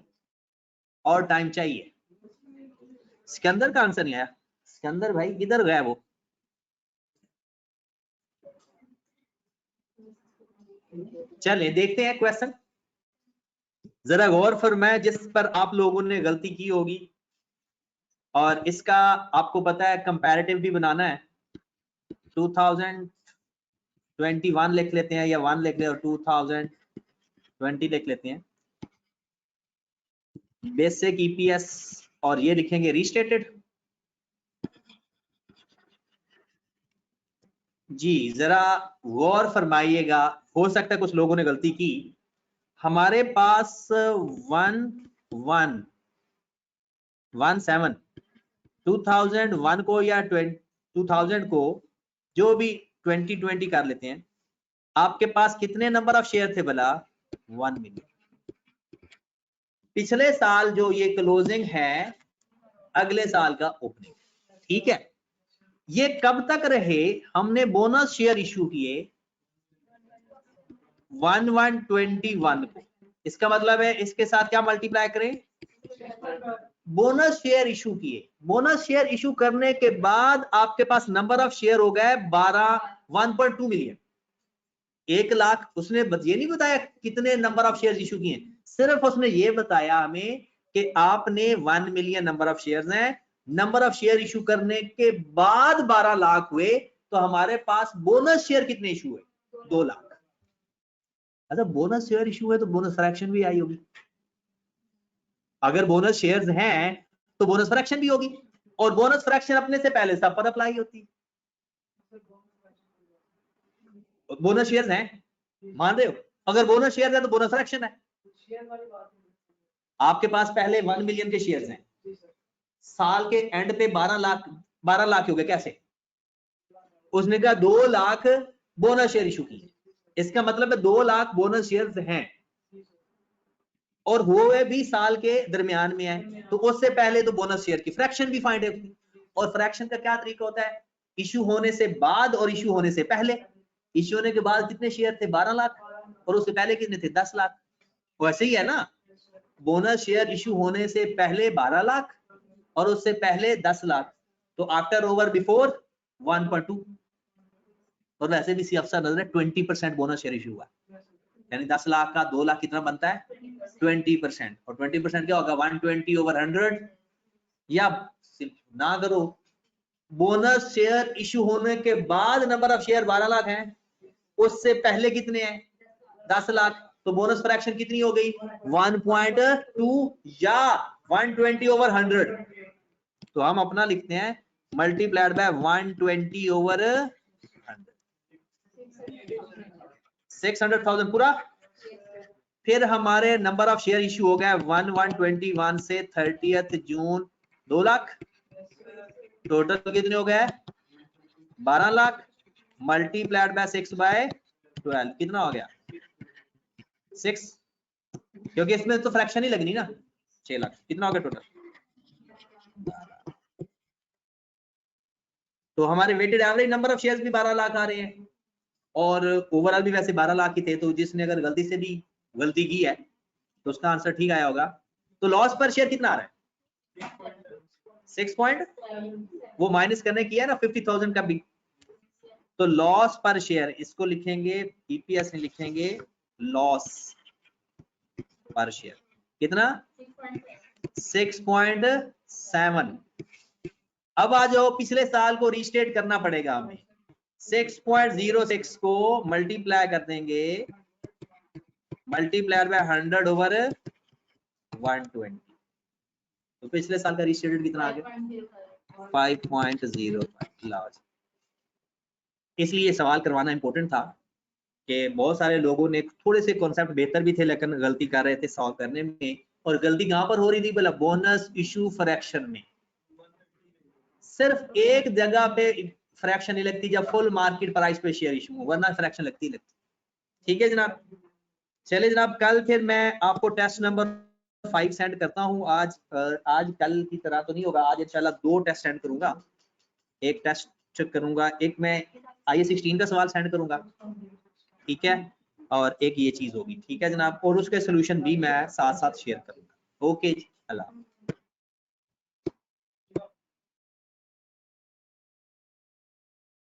और टाइम चाहिए? सिकंदर का आंसर नहीं आया। सिकंदर भाई किधर गया वो? चले देखते हैं क्वेश्चन, जरा गौर फरमाएं जिस पर आप लोगों ने गलती की होगी। और इसका आपको पता है कंपैरेटिव भी बनाना है। 2021 लिख लेते हैं, या 1 लिख लेते हैं, और 2020 लिख लेते हैं। बेसिक ईपीएस, और ये लिखेंगे रीस्टेटेड। जी जरा गौर फरमाइएगा, हो सकता है कुछ लोगों ने गलती की। हमारे पास 1117 2001 को या 2000 को, जो भी 2020 कर लेते हैं, आपके पास कितने नंबर ऑफ शेयर थे भला? 1 मिलियन। पिछले साल जो ये क्लोजिंग है, अगले साल का ओपनिंग, ठीक है। ये कब तक रहे? हमने बोनस शेयर इशू किए 1121 को। इसका मतलब है इसके साथ क्या मल्टीप्लाई करें? बोनस शेयर इशू किए। बोनस शेयर इशू करने के बाद आपके पास नंबर ऑफ शेयर हो गए 1.2 मिलियन। 1 लाख। उसने ये नहीं बताया कितने नंबर ऑफ शेयर इशू किए, सिर्फ उसने ये बताया हमें कि आपने 1 मिलियन नंबर ऑफ शेयर्स हैं। नंबर ऑफ शेयर इशू करने के बाद 12 लाख हुए, तो हमारे पास बोनस शेयर कितने इशू हुए? 2 लाख। अच्छा, बोनस शेयर इशू है तो बोनस फ्रैक्शन भी आई होगी। अगर बोनस शेयर्स हैं तो बोनस फ्रैक्शन भी होगी, और बोनस फ्रैक्शन अपने से पहले सब पर अप्लाई होती है। बोनस शेयर्स हैं, मान रहे हो? अगर बोनस शेयर है तो बोनस फ्रैक्शन है। आपके पास पहले 1 मिलियन के शेयर्स हैं, साल के एंड पे 12 लाख हो गए। कैसे? उसने कहा 2 लाख बोनस शेयर इशू की। इसका मतलब है 2 लाख बोनस शेयर्स हैं, और हुए भी साल के दरमियान में है, तो उससे पहले तो बोनस शेयर की फ्रैक्शन भी फाइंड होगी। और फ्रैक्शन का क्या तरीका होता है? इशू होने से बाद और इशू होने से पहले। इशू होने के बाद कितने शेयर थे? 12 लाख, और उससे पहले कितने थे? 10 लाख। वैसे ही है ना, बोनस शेयर इशू होने से पहले 12 लाख और उससे पहले 10 लाख, तो आफ्टर ओवर बिफोर 1.2। और वैसे भी सी अफसर नजर 20% बोनस शेयर इशू हुआ, यानी 10 लाख का 2 लाख कितना बनता है? 20%। और 20% क्या होगा? 120 ओवर 100। या ना करो, बोनस शेयर इशू होने के बाद नंबर ऑफ शेयर 12 लाख हैं, उससे पहले कितने हैं? 10 लाख। तो बोनस फ्रैक्शन कितनी हो गई? 1.2 या 120 ओवर 100। तो हम अपना लिखते हैं मल्टीप्लाइड बाय 120 ओवर 600,000 पूरा। फिर हमारे नंबर ऑफ शेयर इशू हो गया 1121 से 30 जून 2 लाख। टोटल कितने हो गए? 12 लाख मल्टीप्लाइड बाय 6/12 कितना हो गया? 6, क्योंकि इसमें तो फ्रैक्शन ही लगनी ना। 6 लाख कितना हो गया टोटल? तो हमारे weighted average number of shares भी 12 लाख आ रहे हैं, और ओवरऑल भी वैसे 12 लाख ही थे। तो जिसने अगर गलती से भी गलती की है तो उसका आंसर ठीक आया होगा। तो लॉस पर शेयर कितना आ रहा है? 6 पॉइंट, वो माइनस करने की है ना 50,000 का भी। तो लॉस पर शेयर इसको लिखेंगे, ईपीएस नहीं लिखेंगे, लॉस पर शेयर कितना? 6.7। अब आ जाओ, पिछले साल को रीस्टेट करना पड़ेगा हमें। 6.06 को मल्टीप्लाई कर देंगे, मल्टीप्लाई बाय 100 ओवर 120। तो पिछले साल का रीस्टेटेड कितना आ गया? 5.05। इसलिए सवाल करवाना इंपॉर्टेंट था कि बहुत सारे लोगों ने थोड़े से कॉन्सेप्ट बेहतर भी थे लेकिन गलती कर रहे थे सॉल्व करने में, और गलती कहाँ पर हो रही थी बोला, बोनस इशू फ्रैक्शन में। सिर्फ एक जगह पे फ्रैक्शन नहीं लगती जब फुल मार्केट प्राइस पे शेयर इशू हो, वरना फ्रैक्शन लगती। ठीक है जनाब, चलिए जनाब, कल फिर मैं आपको टेस्ट नंबर 5 सेंड करता हूं। आज कल की तरह तो नहीं होगा, आज इंशाल्लाह 2 टेस्ट सेंड करूंगा। एक टेस्ट चेक करूंगा, एक मैं IE16 का सवाल सेंड करूंगा, ठीक है, और एक ये चीज होगी। ठीक है जनाब, और उसके सोल्यूशन भी मैं साथ साथ शेयर करूंगा। ओके जी, अल्लाह।